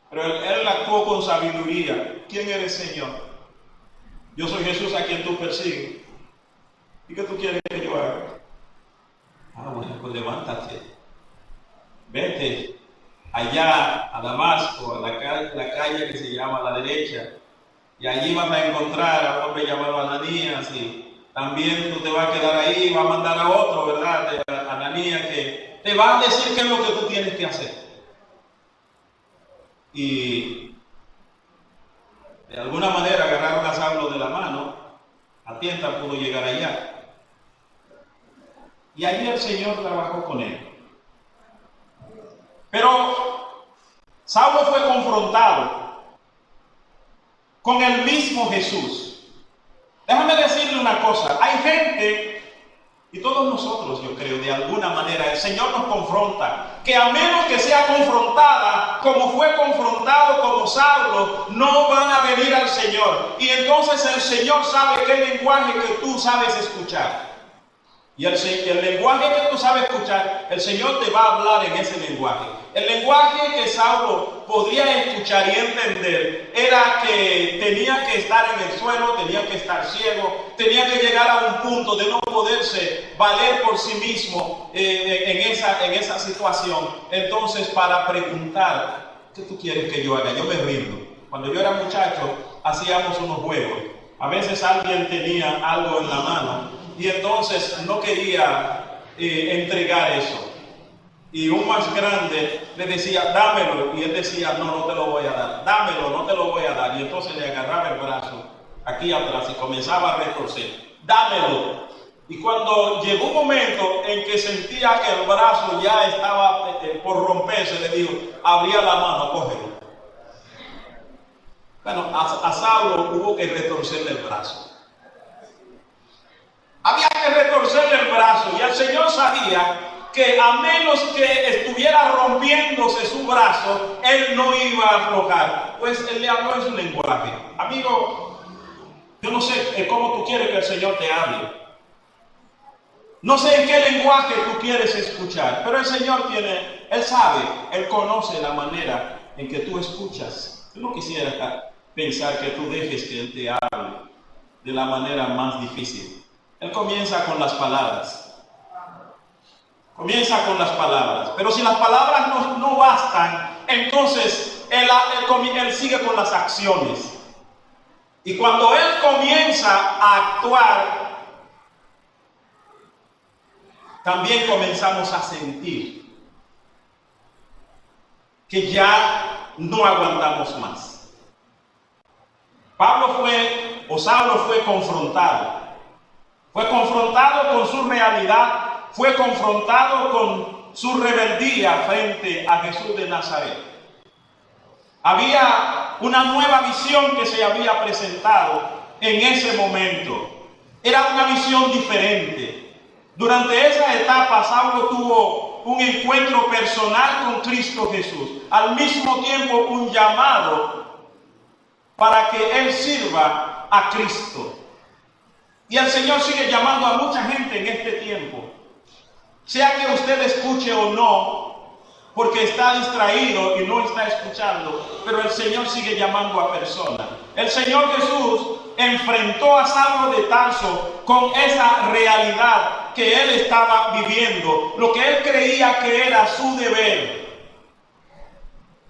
pero él actuó con sabiduría. ¿Quién eres, Señor? Yo soy Jesús a quien tú persigues. ¿Y qué tú quieres que yo haga? Bueno, pues levántate, vete allá a Damasco, a la calle que se llama a la derecha, y allí vas a encontrar a un hombre llamado Ananías, y también tú te vas a quedar ahí, vas a mandar a otro, ¿verdad? Ananías, que te va a decir qué es lo que tú tienes que hacer. Y de alguna manera agarraron a Saulo de la mano, a tienta pudo llegar allá. Y allí el Señor trabajó con él. Pero Saulo fue confrontado con el mismo Jesús. Déjame decirle una cosa. Hay gente, y todos nosotros, yo creo, de alguna manera, el Señor nos confronta, que a menos que sea confrontada, como fue confrontado como Saulo, no van a venir al Señor. Y entonces el Señor sabe qué lenguaje que tú sabes escuchar. Y el lenguaje que tú sabes escuchar, el Señor te va a hablar en ese lenguaje. El lenguaje que Saulo podía escuchar y entender era que tenía que estar en el suelo, tenía que estar ciego, tenía que llegar a un punto de no poderse valer por sí mismo en esa situación. Entonces, para preguntar, ¿qué tú quieres que yo haga? Yo me rindo. Cuando yo era muchacho, hacíamos unos juegos. A veces alguien tenía algo en la mano y entonces no quería entregar eso. Y un más grande le decía, dámelo. Y él decía, no, no te lo voy a dar. Dámelo, no te lo voy a dar. Y entonces le agarraba el brazo aquí atrás y comenzaba a retorcer. Dámelo. Y cuando llegó un momento en que sentía que el brazo ya estaba por romperse, le dijo, abría la mano, cógelo. Bueno, a Saulo hubo que retorcerle el brazo. Había que retorcerle el brazo y el Señor sabía que a menos que estuviera rompiéndose su brazo, él no iba a aflojar. Pues él le habló en su lenguaje. Amigo, yo no sé cómo tú quieres que el Señor te hable. No sé en qué lenguaje tú quieres escuchar, pero el Señor Él sabe, Él conoce la manera en que tú escuchas. Yo no quisiera pensar que tú dejes que Él te hable de la manera más difícil. Él comienza con las palabras. Comienza con las palabras. Pero si las palabras no bastan, entonces él sigue con las acciones. Y cuando Él comienza a actuar, también comenzamos a sentir que ya no aguantamos más. Saulo fue confrontado. Fue confrontado con su realidad, fue confrontado con su rebeldía frente a Jesús de Nazaret. Había una nueva visión que se había presentado en ese momento. Era una visión diferente. Durante esa etapa, Saulo tuvo un encuentro personal con Cristo Jesús. Al mismo tiempo, un llamado para que él sirva a Cristo. Y el Señor sigue llamando a mucha gente en este tiempo. Sea que usted escuche o no, porque está distraído y no está escuchando, pero el Señor sigue llamando a personas. El Señor Jesús enfrentó a Saulo de Tarso con esa realidad que él estaba viviendo, lo que él creía que era su deber.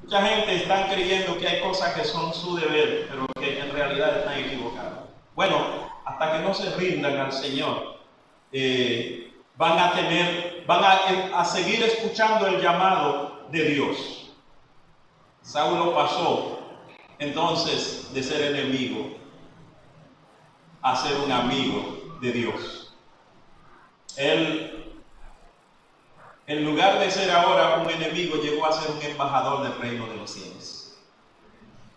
Mucha gente está creyendo que hay cosas que son su deber, pero que en realidad están equivocadas. Bueno, hasta que no se rindan al Señor, van a seguir escuchando el llamado de Dios. Saulo pasó entonces de ser enemigo a ser un amigo de Dios. Él, en lugar de ser ahora un enemigo, llegó a ser un embajador del reino de los cielos.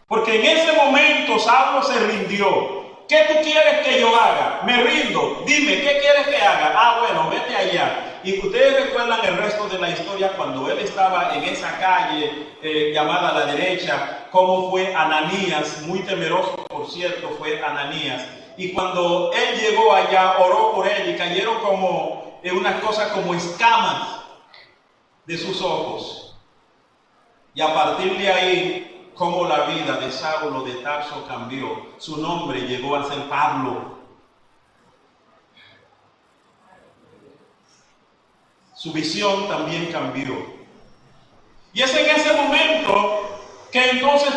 Porque en ese momento Saulo se rindió. ¿Qué tú quieres que yo haga? Me rindo. Dime, ¿qué quieres que haga? Ah, bueno, vete allá. Y ustedes recuerdan el resto de la historia cuando él estaba en esa calle llamada a la derecha, cómo fue Ananías, muy temeroso, por cierto, fue Ananías. Y cuando él llegó allá, oró por él y cayeron como unas cosas como escamas de sus ojos. Y a partir de ahí, cómo la vida de Saulo de Tarso cambió. Su nombre llegó a ser Pablo. Su visión también cambió. Y es en ese momento que entonces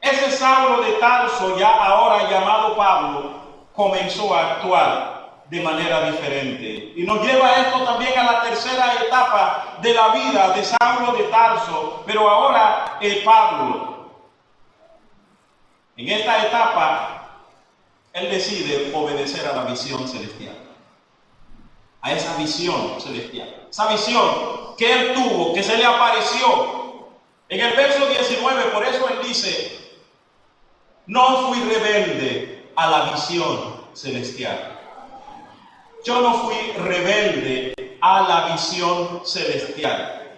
ese Saulo de Tarso, ya ahora llamado Pablo, comenzó a actuar de manera diferente. Y nos lleva esto también a la tercera etapa de la vida de Saulo de Tarso, pero ahora Pablo. En esta etapa, él decide obedecer a la visión celestial. A esa visión celestial. Esa visión que él tuvo, que se le apareció. En el verso 19, por eso él dice, no fui rebelde a la visión celestial. Yo no fui rebelde a la visión celestial.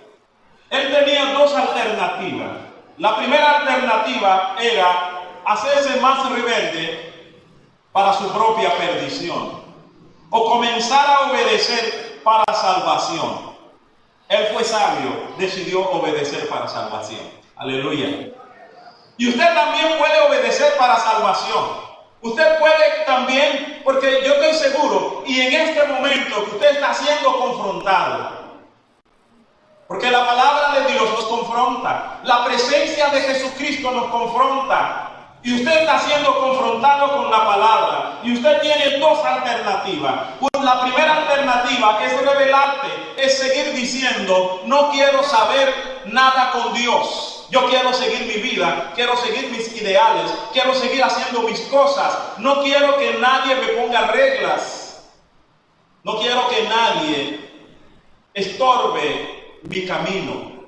Él tenía dos alternativas. La primera alternativa era hacerse más rebelde para su propia perdición o comenzar a obedecer para salvación. Él fue sabio, decidió obedecer para salvación. Aleluya. Y usted también puede obedecer para salvación. Usted puede también, porque yo estoy seguro, y en este momento que usted está siendo confrontado, porque la palabra de Dios nos confronta, la presencia de Jesucristo nos confronta, y usted está siendo confrontado con la palabra, y usted tiene dos alternativas. La primera alternativa es rebelarte, es seguir diciendo, no quiero saber nada con Dios. Yo quiero seguir mi vida, quiero seguir mis ideales, quiero seguir haciendo mis cosas. No quiero que nadie me ponga reglas. No quiero que nadie estorbe mi camino.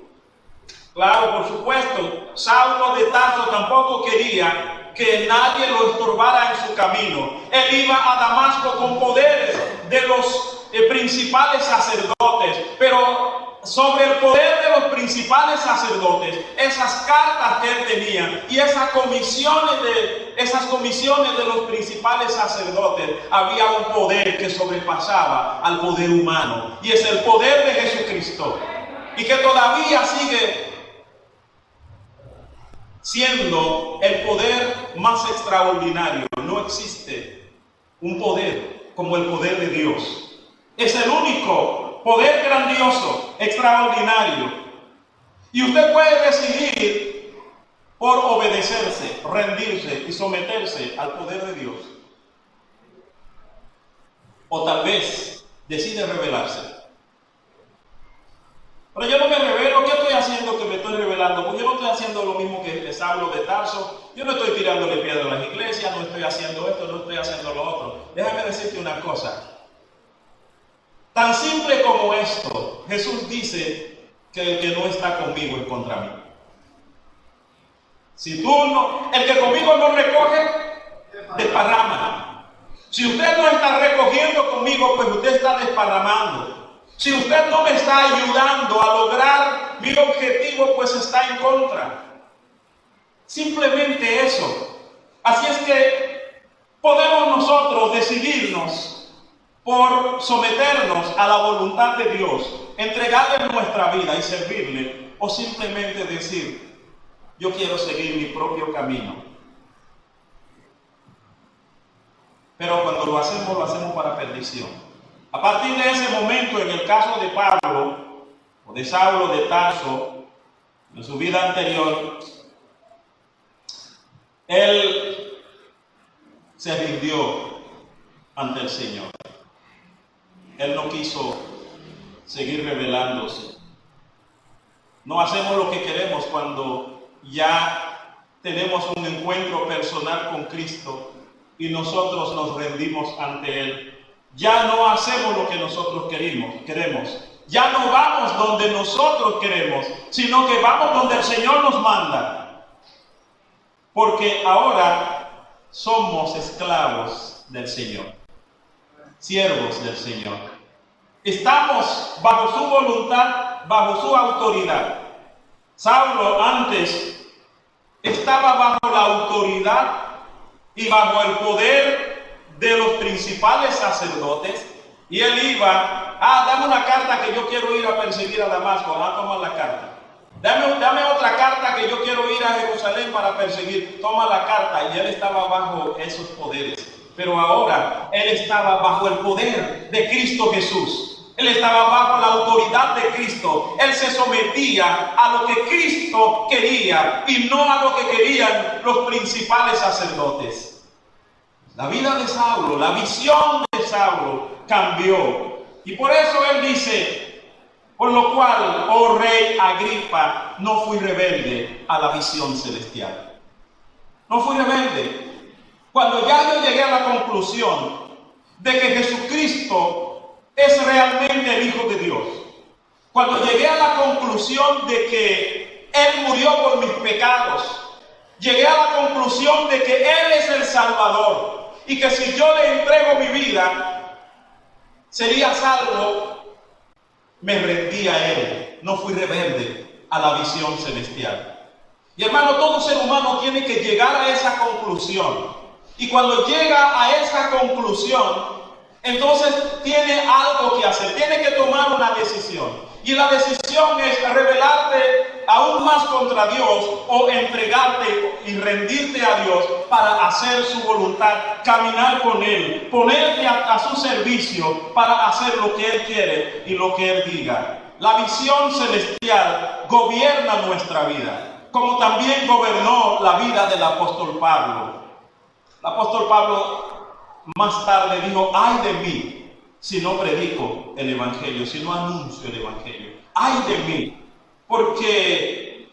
Claro, por supuesto, Saulo de Tarso tampoco quería que nadie lo estorbara en su camino. Él iba a Damasco con poderes de los principales sacerdotes, pero sobre el poder de los principales sacerdotes, esas cartas que él tenía y esas comisiones de los principales sacerdotes, había un poder que sobrepasaba al poder humano, y es el poder de Jesucristo, y que todavía sigue siendo el poder más extraordinario. No existe un poder como el poder de Dios. Es el único poder grandioso, extraordinario. Y usted puede decidir por obedecerse, rendirse y someterse al poder de Dios. O tal vez decide rebelarse. Pero yo no me revelo. ¿Qué estoy haciendo que me estoy revelando? Pues yo no estoy haciendo lo mismo que Saulo de Tarso. Yo no estoy tirándole piedra a las iglesias, no estoy haciendo esto, no estoy haciendo lo otro. Déjame decirte una cosa. Tan simple como esto, Jesús dice que el que no está conmigo es contra mí. Si tú no, el que conmigo no recoge, desparrama. Si usted no está recogiendo conmigo, pues usted está desparramando. Si usted no me está ayudando a lograr mi objetivo, pues está en contra. Simplemente eso. Así es que podemos nosotros decidirnos por someternos a la voluntad de Dios, entregarle nuestra vida y servirle, o simplemente decir, yo quiero seguir mi propio camino. Pero cuando lo hacemos para perdición. A partir de ese momento, en el caso de Pablo, o de Saulo de Tarso, en su vida anterior, él se rindió ante el Señor. Él no quiso seguir rebelándose. No hacemos lo que queremos cuando ya tenemos un encuentro personal con Cristo y nosotros nos rendimos ante Él. Ya no hacemos lo que nosotros queremos. Ya no vamos donde nosotros queremos, sino que vamos donde el Señor nos manda. Porque ahora somos esclavos del Señor, siervos del Señor. Estamos bajo su voluntad, bajo su autoridad. Saulo antes estaba bajo la autoridad y bajo el poder de los principales sacerdotes, y él iba, dame una carta que yo quiero ir a perseguir a Damasco, toma la carta. Dame otra carta que yo quiero ir a Jerusalén para perseguir, toma la carta. Y él estaba bajo esos poderes. Pero ahora él estaba bajo el poder de Cristo Jesús. Él estaba bajo la autoridad de Cristo. Él se sometía a lo que Cristo quería y no a lo que querían los principales sacerdotes. La vida de Saulo, la visión de Saulo cambió. Y por eso él dice: por lo cual, oh rey Agripa, no fui rebelde a la visión celestial. No fui rebelde. Cuando ya yo llegué a la conclusión de que Jesucristo es realmente el Hijo de Dios, cuando llegué a la conclusión de que Él murió por mis pecados, llegué a la conclusión de que Él es el Salvador y que si yo le entrego mi vida, sería salvo, me rendí a Él. No fui rebelde a la visión celestial. Y hermano, todo ser humano tiene que llegar a esa conclusión. Y cuando llega a esa conclusión, entonces tiene algo que hacer, tiene que tomar una decisión. Y la decisión es rebelarte aún más contra Dios o entregarte y rendirte a Dios para hacer su voluntad, caminar con Él, ponerte a su servicio para hacer lo que Él quiere y lo que Él diga. La visión celestial gobierna nuestra vida, como también gobernó la vida del apóstol Pablo. El apóstol Pablo más tarde dijo: ay de mí si no predico el Evangelio, si no anuncio el Evangelio. Ay de mí, porque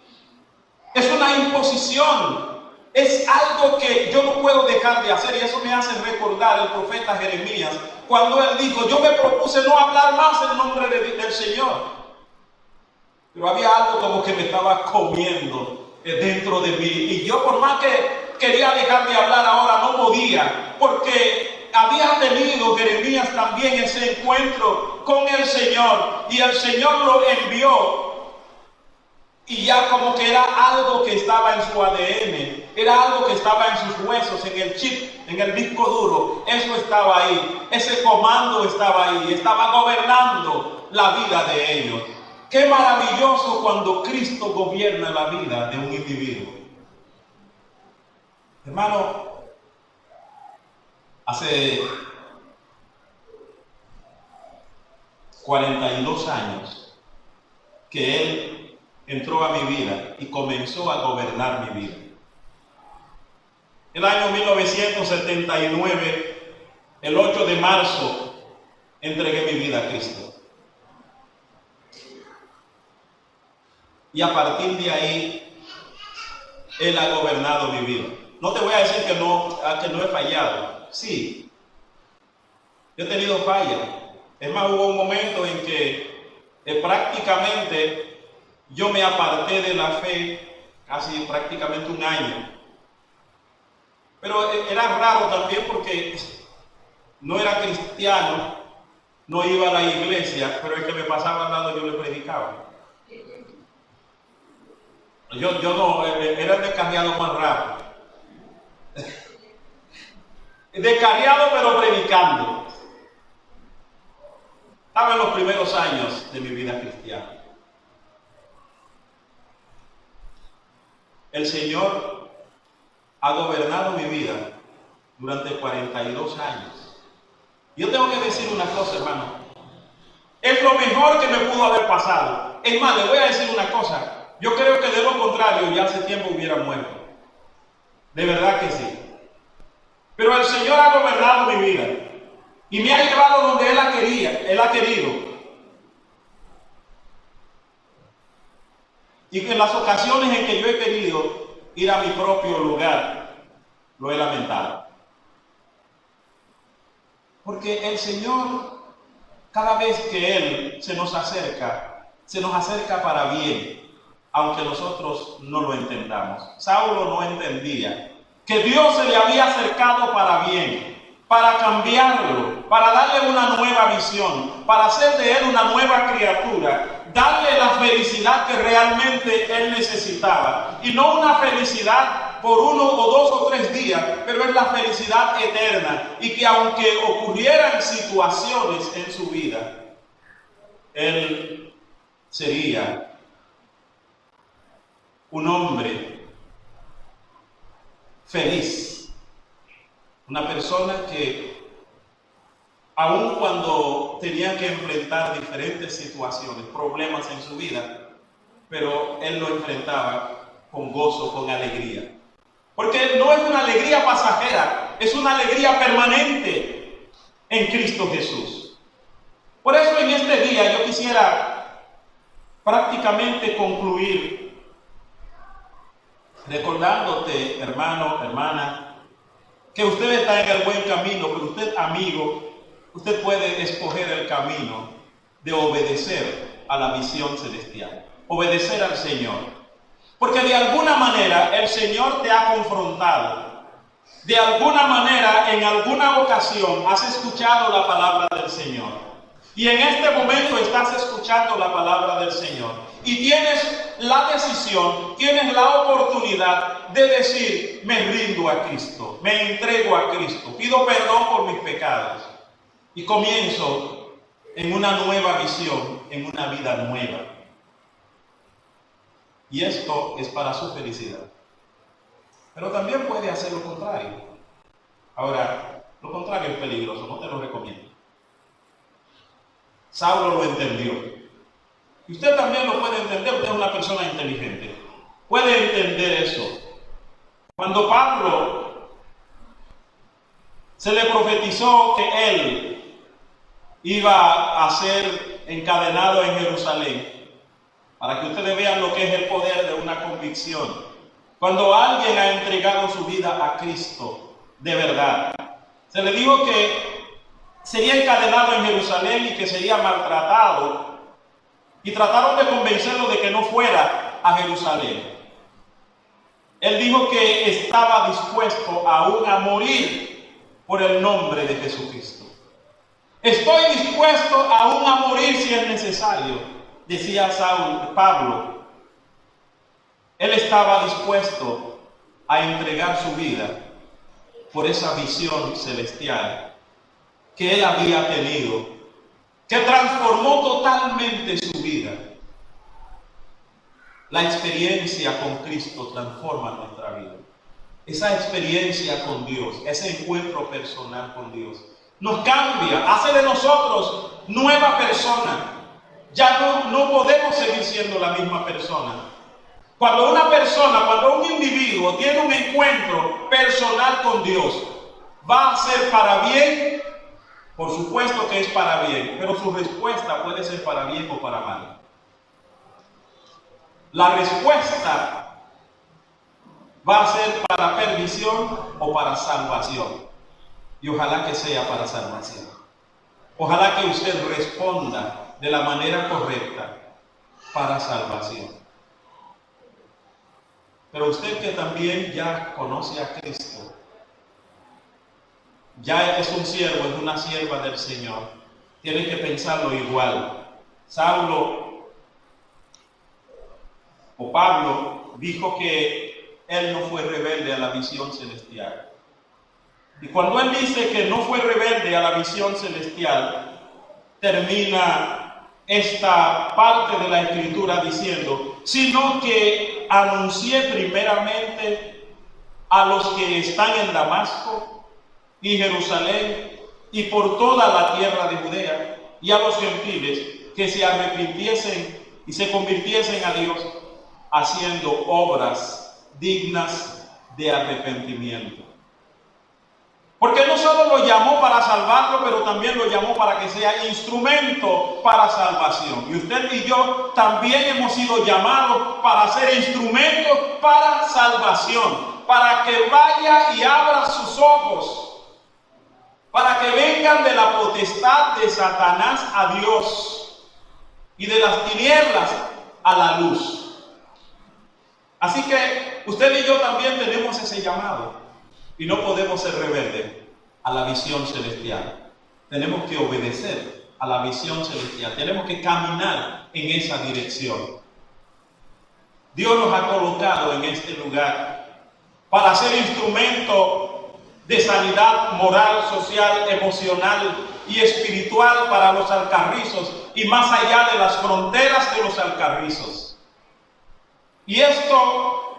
es una imposición, es algo que yo no puedo dejar de hacer. Y eso me hace recordar el profeta Jeremías, cuando él dijo: yo me propuse no hablar más en nombre del Señor. Pero había algo como que me estaba comiendo dentro de mí, y yo, por más que quería dejar de hablar ahora, no podía, porque había tenido Jeremías también ese encuentro con el Señor, y el Señor lo envió, y ya como que era algo que estaba en su ADN, era algo que estaba en sus huesos, en el chip, en el disco duro. Eso estaba ahí, ese comando estaba ahí, estaba gobernando la vida de ellos. Qué maravilloso cuando Cristo gobierna la vida de un individuo. Hermano, hace 42 años que Él entró a mi vida y comenzó a gobernar mi vida. El año 1979, el 8 de marzo, entregué mi vida a Cristo. Y a partir de ahí, Él ha gobernado mi vida. No te voy a decir que no he fallado. Sí, yo he tenido fallas. Es más, hubo un momento en que prácticamente yo me aparté de la fe, casi prácticamente un año. Pero era raro también porque no era cristiano, no iba a la iglesia, pero el que me pasaba al lado yo le predicaba. Yo no, era el descarriado más raro. Descarriado pero predicando. Estaba en los primeros años de mi vida cristiana. El Señor ha gobernado mi vida durante 42 años. Yo tengo que decir una cosa, hermano. Es lo mejor que me pudo haber pasado. Es más, le voy a decir una cosa. Yo creo que de lo contrario ya hace tiempo hubiera muerto. De verdad que sí. Pero el Señor ha gobernado mi vida y me ha llevado donde Él ha querido. Y en las ocasiones en que yo he querido ir a mi propio lugar, lo he lamentado. Porque el Señor, cada vez que Él se nos acerca para bien, aunque nosotros no lo entendamos. Saulo no entendía que Dios se le había acercado para bien, para cambiarlo, para darle una nueva visión, para hacer de él una nueva criatura, darle la felicidad que realmente él necesitaba. Y no una felicidad por 1 o 2 o 3 días, pero es la felicidad eterna. Y que aunque ocurrieran situaciones en su vida, él sería un hombre feliz, una persona que aun cuando tenía que enfrentar diferentes situaciones, problemas en su vida, pero él lo enfrentaba con gozo, con alegría. Porque no es una alegría pasajera, es una alegría permanente en Cristo Jesús. Por eso en este día yo quisiera prácticamente concluir recordándote, hermano, hermana, que usted está en el buen camino, pero usted, amigo, usted puede escoger el camino de obedecer a la visión celestial, obedecer al Señor. Porque de alguna manera el Señor te ha confrontado. De alguna manera, en alguna ocasión, has escuchado la palabra del Señor. Y en este momento estás escuchando la palabra del Señor. Y tienes la decisión, tienes la oportunidad de decir, me rindo a Cristo, me entrego a Cristo, pido perdón por mis pecados. Y comienzo en una nueva visión, en una vida nueva. Y esto es para su felicidad. Pero también puede hacer lo contrario. Ahora, lo contrario es peligroso, no te lo recomiendo. Saulo lo entendió. Y usted también lo puede entender, usted es una persona inteligente. Puede entender eso. Cuando Pablo se le profetizó que él iba a ser encadenado en Jerusalén, para que ustedes vean lo que es el poder de una convicción. Cuando alguien ha entregado su vida a Cristo de verdad, se le dijo que sería encadenado en Jerusalén y que sería maltratado. Y trataron de convencerlo de que no fuera a Jerusalén. Él dijo que estaba dispuesto aún a morir por el nombre de Jesucristo. Estoy dispuesto aún a morir si es necesario, decía Pablo. Él estaba dispuesto a entregar su vida por esa visión celestial que él había tenido, que transformó totalmente su vida. La experiencia con Cristo transforma nuestra vida. Esa experiencia con Dios, ese encuentro personal con Dios, nos cambia, hace de nosotros nueva persona. Ya no podemos seguir siendo la misma persona. Cuando un individuo tiene un encuentro personal con Dios, va a ser para bien. Por supuesto que es para bien, pero su respuesta puede ser para bien o para mal. La respuesta va a ser para perdición o para salvación. Y ojalá que sea para salvación. Ojalá que usted responda de la manera correcta para salvación. Pero usted que también ya conoce a Cristo, ya es un siervo, es una sierva del Señor, tiene que pensarlo igual. Pablo dijo que él no fue rebelde a la visión celestial. Y cuando él dice que no fue rebelde a la visión celestial, termina esta parte de la Escritura diciendo, sino que anuncié primeramente a los que están en Damasco y Jerusalén y por toda la tierra de Judea y a los gentiles que se arrepintiesen y se convirtiesen a Dios haciendo obras dignas de arrepentimiento. Porque no solo lo lo llamó para salvarlo, pero también lo llamó para que sea instrumento para salvación. Y usted y yo también hemos sido llamados para ser instrumentos para salvación, para que vaya y abra sus ojos, para que vengan de la potestad de Satanás a Dios y de las tinieblas a la luz. Así que usted y yo también tenemos ese llamado y no podemos ser rebeldes a la visión celestial. Tenemos que obedecer a la visión celestial. Tenemos que caminar en esa dirección. Dios nos ha colocado en este lugar para ser instrumento de sanidad moral, social, emocional y espiritual para los alcarrizos y más allá de las fronteras de los alcarrizos. Y esto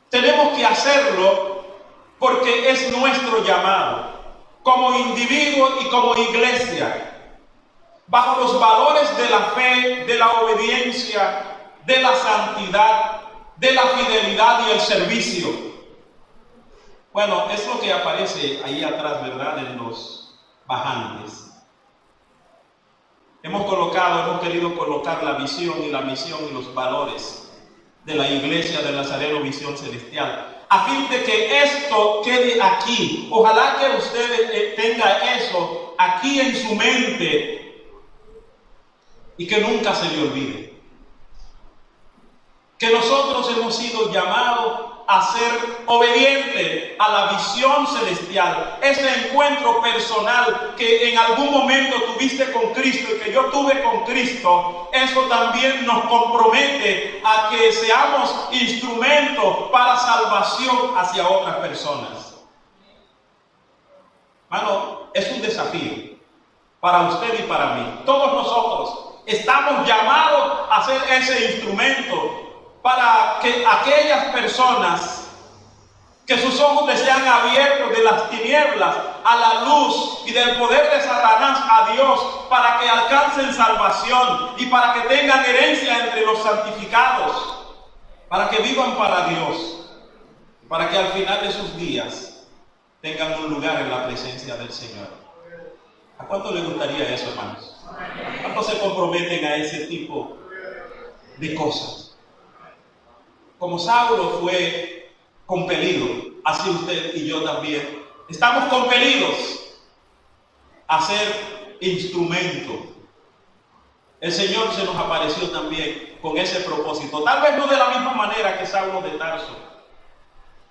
tenemos que hacerlo porque es nuestro llamado, como individuo y como iglesia, bajo los valores de la fe, de la obediencia, de la santidad, de la fidelidad y el servicio. Bueno, es lo que aparece ahí atrás, ¿verdad? En los bajantes. Hemos querido colocar la visión y la misión y los valores de la iglesia del Nazareno Visión Celestial, a fin de que esto quede aquí. Ojalá que usted tenga eso aquí en su mente y que nunca se le olvide. Que nosotros hemos sido llamados a ser obedientes a la visión celestial. Ese encuentro personal que en algún momento tuviste con Cristo y que yo tuve con Cristo, eso también nos compromete a que seamos instrumentos para salvación hacia otras personas. Hermano, es un desafío para usted y para mí. Todos nosotros estamos llamados a ser ese instrumento para que aquellas personas que sus ojos les sean abiertos de las tinieblas a la luz y del poder de Satanás a Dios, para que alcancen salvación y para que tengan herencia entre los santificados, para que vivan para Dios, para que al final de sus días tengan un lugar en la presencia del Señor. ¿A cuánto le gustaría eso, hermanos? ¿Cuántos se comprometen a ese tipo de cosas? Como Saulo fue compelido, así usted y yo también estamos compelidos a ser instrumento. El Señor se nos apareció también con ese propósito, tal vez no de la misma manera que Saulo de Tarso,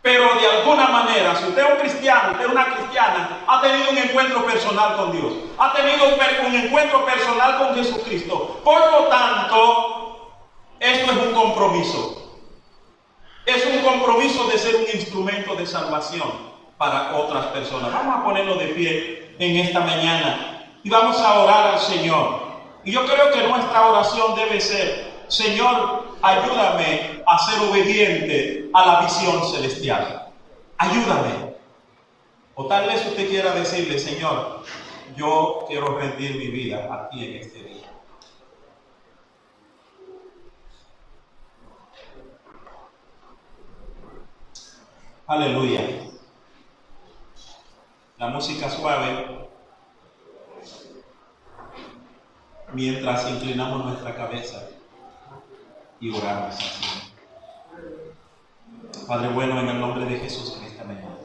pero de alguna manera, si usted es un cristiano, usted es una cristiana, ha tenido un encuentro personal con Dios, ha tenido un encuentro personal con Jesucristo. Por lo tanto, esto es un compromiso. Es un compromiso de ser un instrumento de salvación para otras personas. Vamos a ponernos de pie en esta mañana y vamos a orar al Señor. Y yo creo que nuestra oración debe ser: Señor, ayúdame a ser obediente a la visión celestial. Ayúdame. O tal vez usted quiera decirle: Señor, yo quiero rendir mi vida a ti en este día. Aleluya. La música suave mientras inclinamos nuestra cabeza y oramos así. Padre bueno, en el nombre de Jesús en esta mañana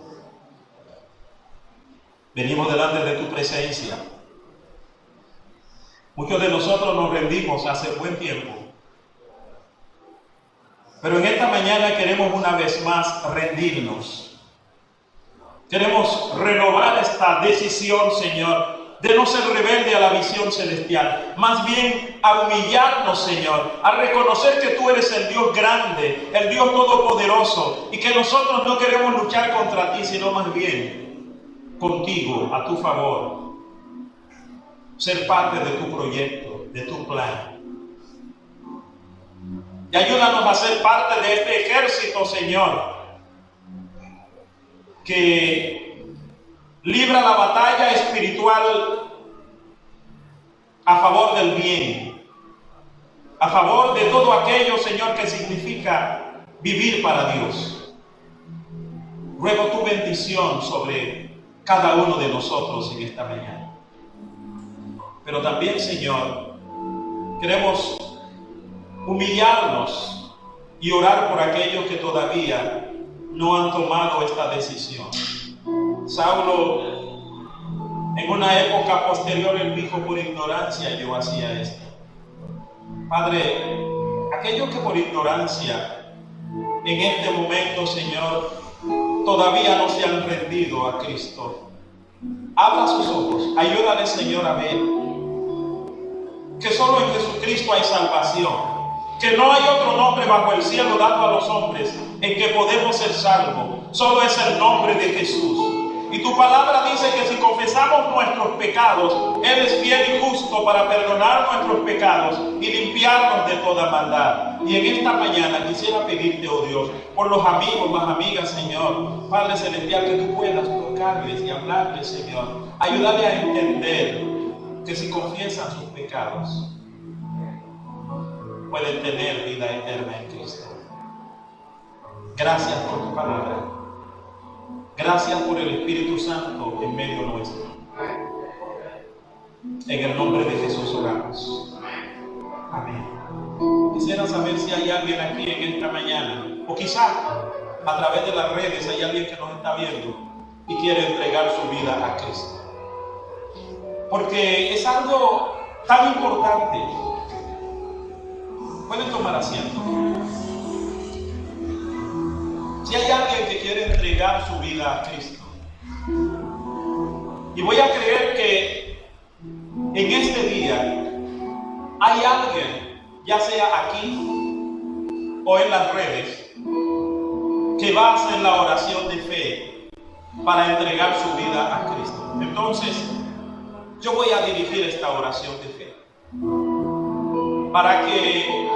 venimos delante de tu presencia. Muchos de nosotros nos rendimos hace buen tiempo, pero en esta mañana queremos una vez más rendirnos. Queremos renovar esta decisión, Señor, de no ser rebelde a la visión celestial, más bien a humillarnos, Señor, a reconocer que tú eres el Dios grande, el Dios todopoderoso, y que nosotros no queremos luchar contra ti, sino más bien contigo, a tu favor, ser parte de tu proyecto, de tu plan. Y ayúdanos a ser parte de este ejército, Señor, que libra la batalla espiritual a favor del bien, a favor de todo aquello, Señor, que significa vivir para Dios. Ruego tu bendición sobre cada uno de nosotros en esta mañana. Pero también, Señor, queremos humillarnos y orar por aquellos que todavía no han tomado esta decisión. Saulo, en una época posterior, él dijo: por ignorancia yo hacía esto. Padre, aquellos que por ignorancia en este momento, Señor, todavía no se han rendido a Cristo, abra sus ojos, ayúdale, Señor, a ver que solo en Jesucristo hay salvación, que no hay otro nombre bajo el cielo dado a los hombres en que podemos ser salvos, solo es el nombre de Jesús. Y tu palabra dice que si confesamos nuestros pecados, Él es fiel y justo para perdonar nuestros pecados y limpiarnos de toda maldad. Y en esta mañana quisiera pedirte, oh Dios, por los amigos, las amigas, Señor, Padre Celestial, que tú puedas tocarles y hablarles, Señor. Ayúdale a entender que si confiesan sus pecados, pueden tener vida eterna en Cristo. Gracias por tu palabra. Gracias por el Espíritu Santo en medio nuestro. En el nombre de Jesús oramos. Amén. Quisiera saber si hay alguien aquí en esta mañana, o quizás a través de las redes hay alguien que nos está viendo y quiere entregar su vida a Cristo. Porque es algo tan importante. Pueden tomar asiento. Si hay alguien que quiere entregar su vida a Cristo, y voy a creer que en este día hay alguien, ya sea aquí o en las redes, que va a hacer la oración de fe para entregar su vida a Cristo. Entonces, yo voy a dirigir esta oración de fe para que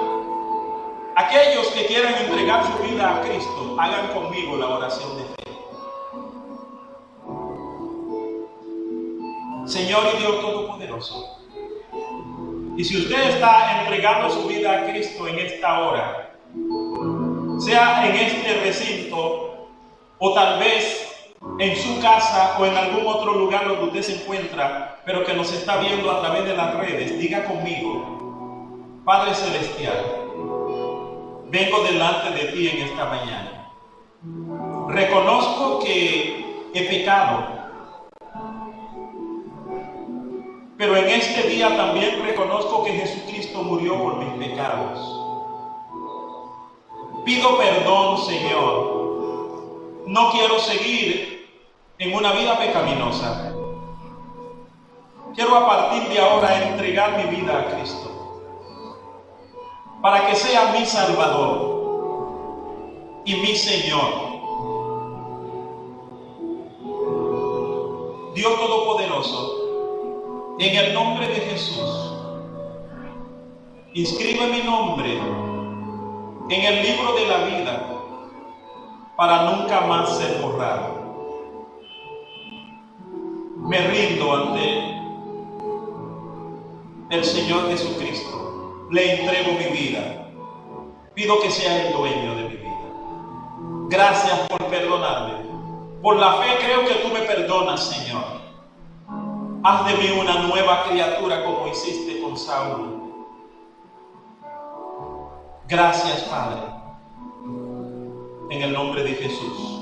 aquellos que quieran entregar su vida a Cristo hagan conmigo la oración de fe. Señor y Dios Todopoderoso, y si usted está entregando su vida a Cristo en esta hora, sea en este recinto o tal vez en su casa o en algún otro lugar donde usted se encuentra, pero que nos está viendo a través de las redes, diga conmigo: Padre Celestial, vengo delante de ti en esta mañana. Reconozco que he pecado, pero en este día también reconozco que Jesucristo murió por mis pecados. Pido perdón, Señor. No quiero seguir en una vida pecaminosa. Quiero a partir de ahora entregar mi vida a Cristo, para que sea mi Salvador y mi Señor. Dios Todopoderoso, en el nombre de Jesús, inscribe mi nombre en el libro de la vida para nunca más ser borrado. Me rindo ante el Señor Jesucristo. Le entrego mi vida. Pido que sea el dueño de mi vida. Gracias por perdonarme. Por la fe creo que tú me perdonas, Señor. Haz de mí una nueva criatura como hiciste con Saulo. Gracias, Padre. En el nombre de Jesús.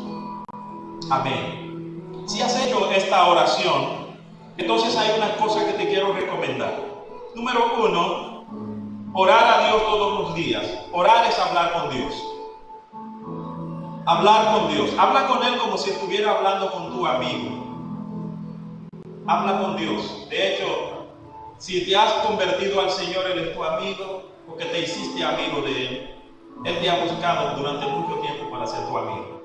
Amén. Si has hecho esta oración, entonces hay una cosa que te quiero recomendar. Número 1, orar a Dios todos los días. Orar es hablar con Dios. Hablar con Dios. Habla con Él como si estuviera hablando con tu amigo. Habla con Dios. De hecho, si te has convertido al Señor, Él es tu amigo, porque te hiciste amigo de Él. Él te ha buscado durante mucho tiempo para ser tu amigo.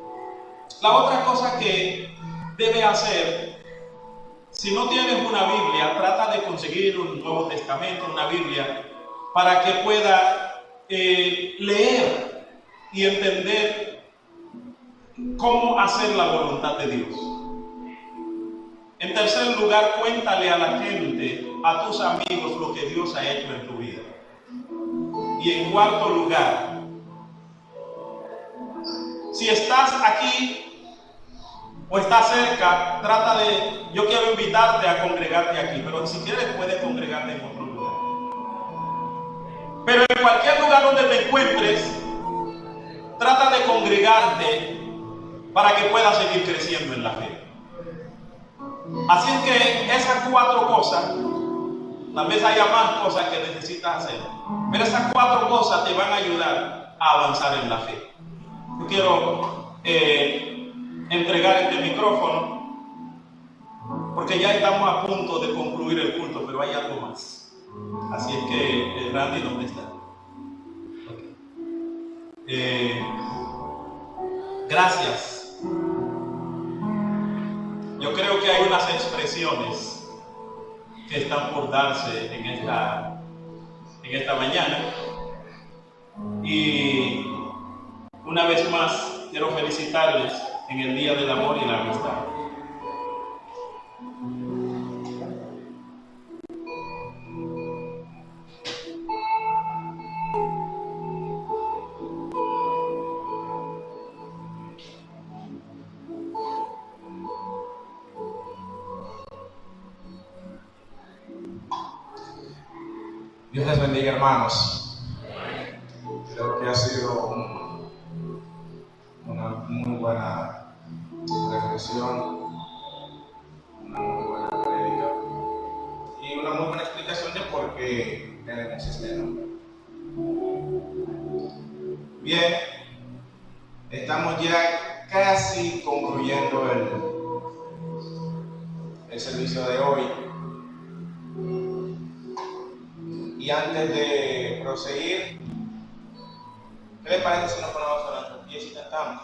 La otra cosa que debe hacer, si no tienes una Biblia, trata de conseguir un Nuevo Testamento, una Biblia, para que pueda leer y entender cómo hacer la voluntad de Dios. En tercer lugar, cuéntale a la gente, a tus amigos, lo que Dios ha hecho en tu vida. Y en cuarto lugar, si estás aquí o está cerca, trata de, yo quiero invitarte a congregarte aquí, pero si quieres puedes congregarte en otro lugar. Pero en cualquier lugar donde te encuentres, trata de congregarte para que puedas seguir creciendo en la fe. Así es que esas 4 cosas, tal vez haya más cosas que necesitas hacer, pero esas 4 cosas te van a ayudar a avanzar en la fe. Yo quiero entregar este micrófono porque ya estamos a punto de concluir el culto, pero hay algo más. Así es que Randy, ¿dónde está? Gracias. Yo creo que hay unas expresiones que están por darse en esta mañana, y una vez más quiero felicitarles en el Día del Amor y la Amistad. Dios les bendiga, hermanos. Creo que ha sido una muy buena reflexión, una muy buena prédica y una muy buena explicación de por qué tenemos este nombre. Bien, estamos ya casi concluyendo el servicio de hoy. Y antes de proseguir, ¿qué les parece si nos ponemos a nuestros pies y cantamos?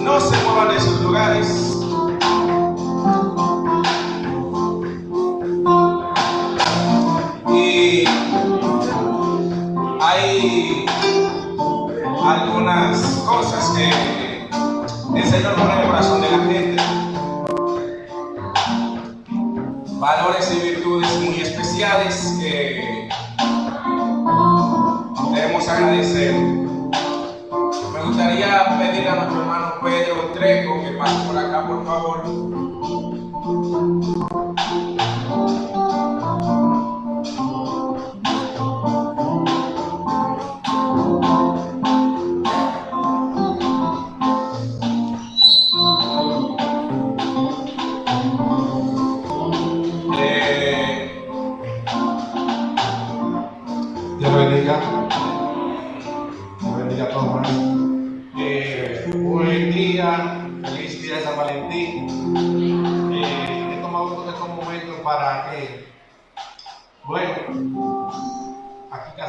No se muevan de sus lugares. Y hay algunas cosas que el Señor pone en el corazón de la gente. Valores y virtudes muy especiales que debemos agradecer. Me gustaría pedirle a nuestro hermano Pedro Treco que pase por acá, por favor.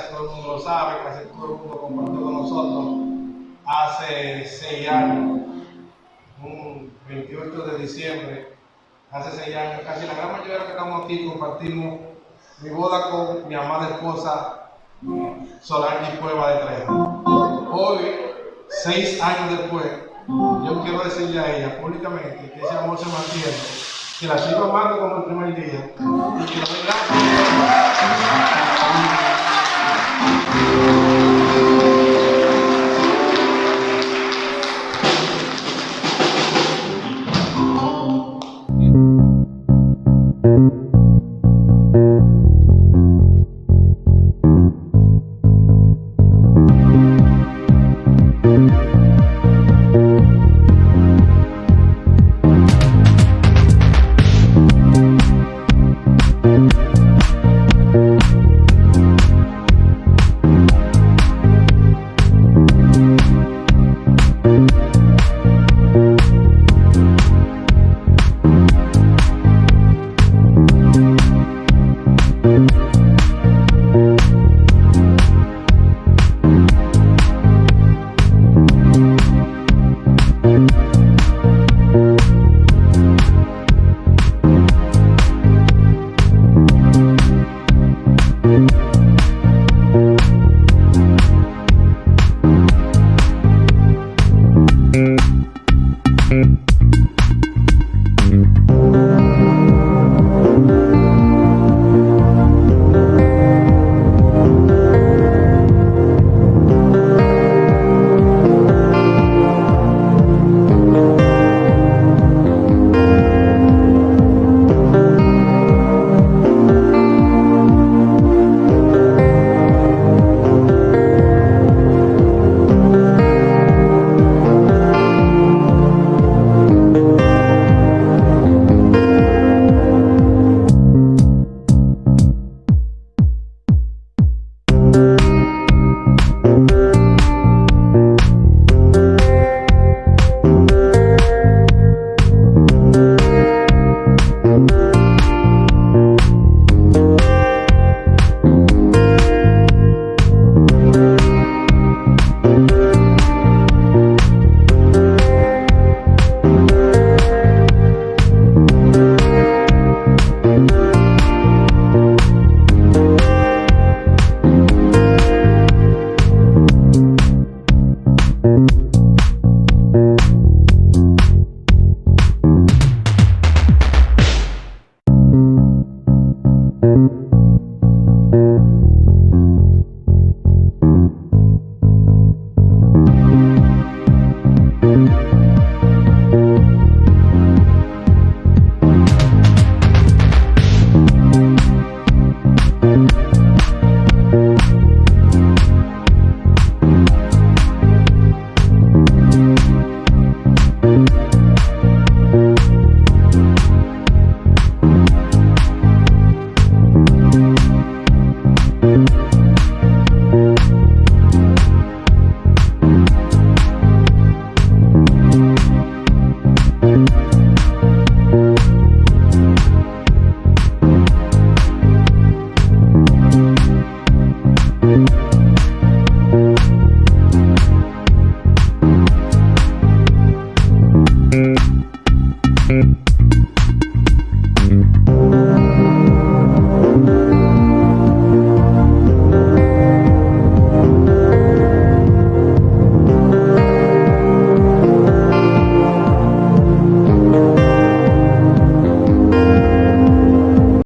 casi todo el mundo lo sabe, casi todo el mundo compartió con nosotros hace 6 años, un 28 de diciembre, hace 6 años, casi la gran mayoría de los que estamos aquí compartimos mi boda con mi amada esposa Solange Cueva de Treja. Hoy, 6 años después, yo quiero decirle a ella públicamente que ese amor se mantiene, que la sigo amando como el primer día y que le doy gracias. Thank you.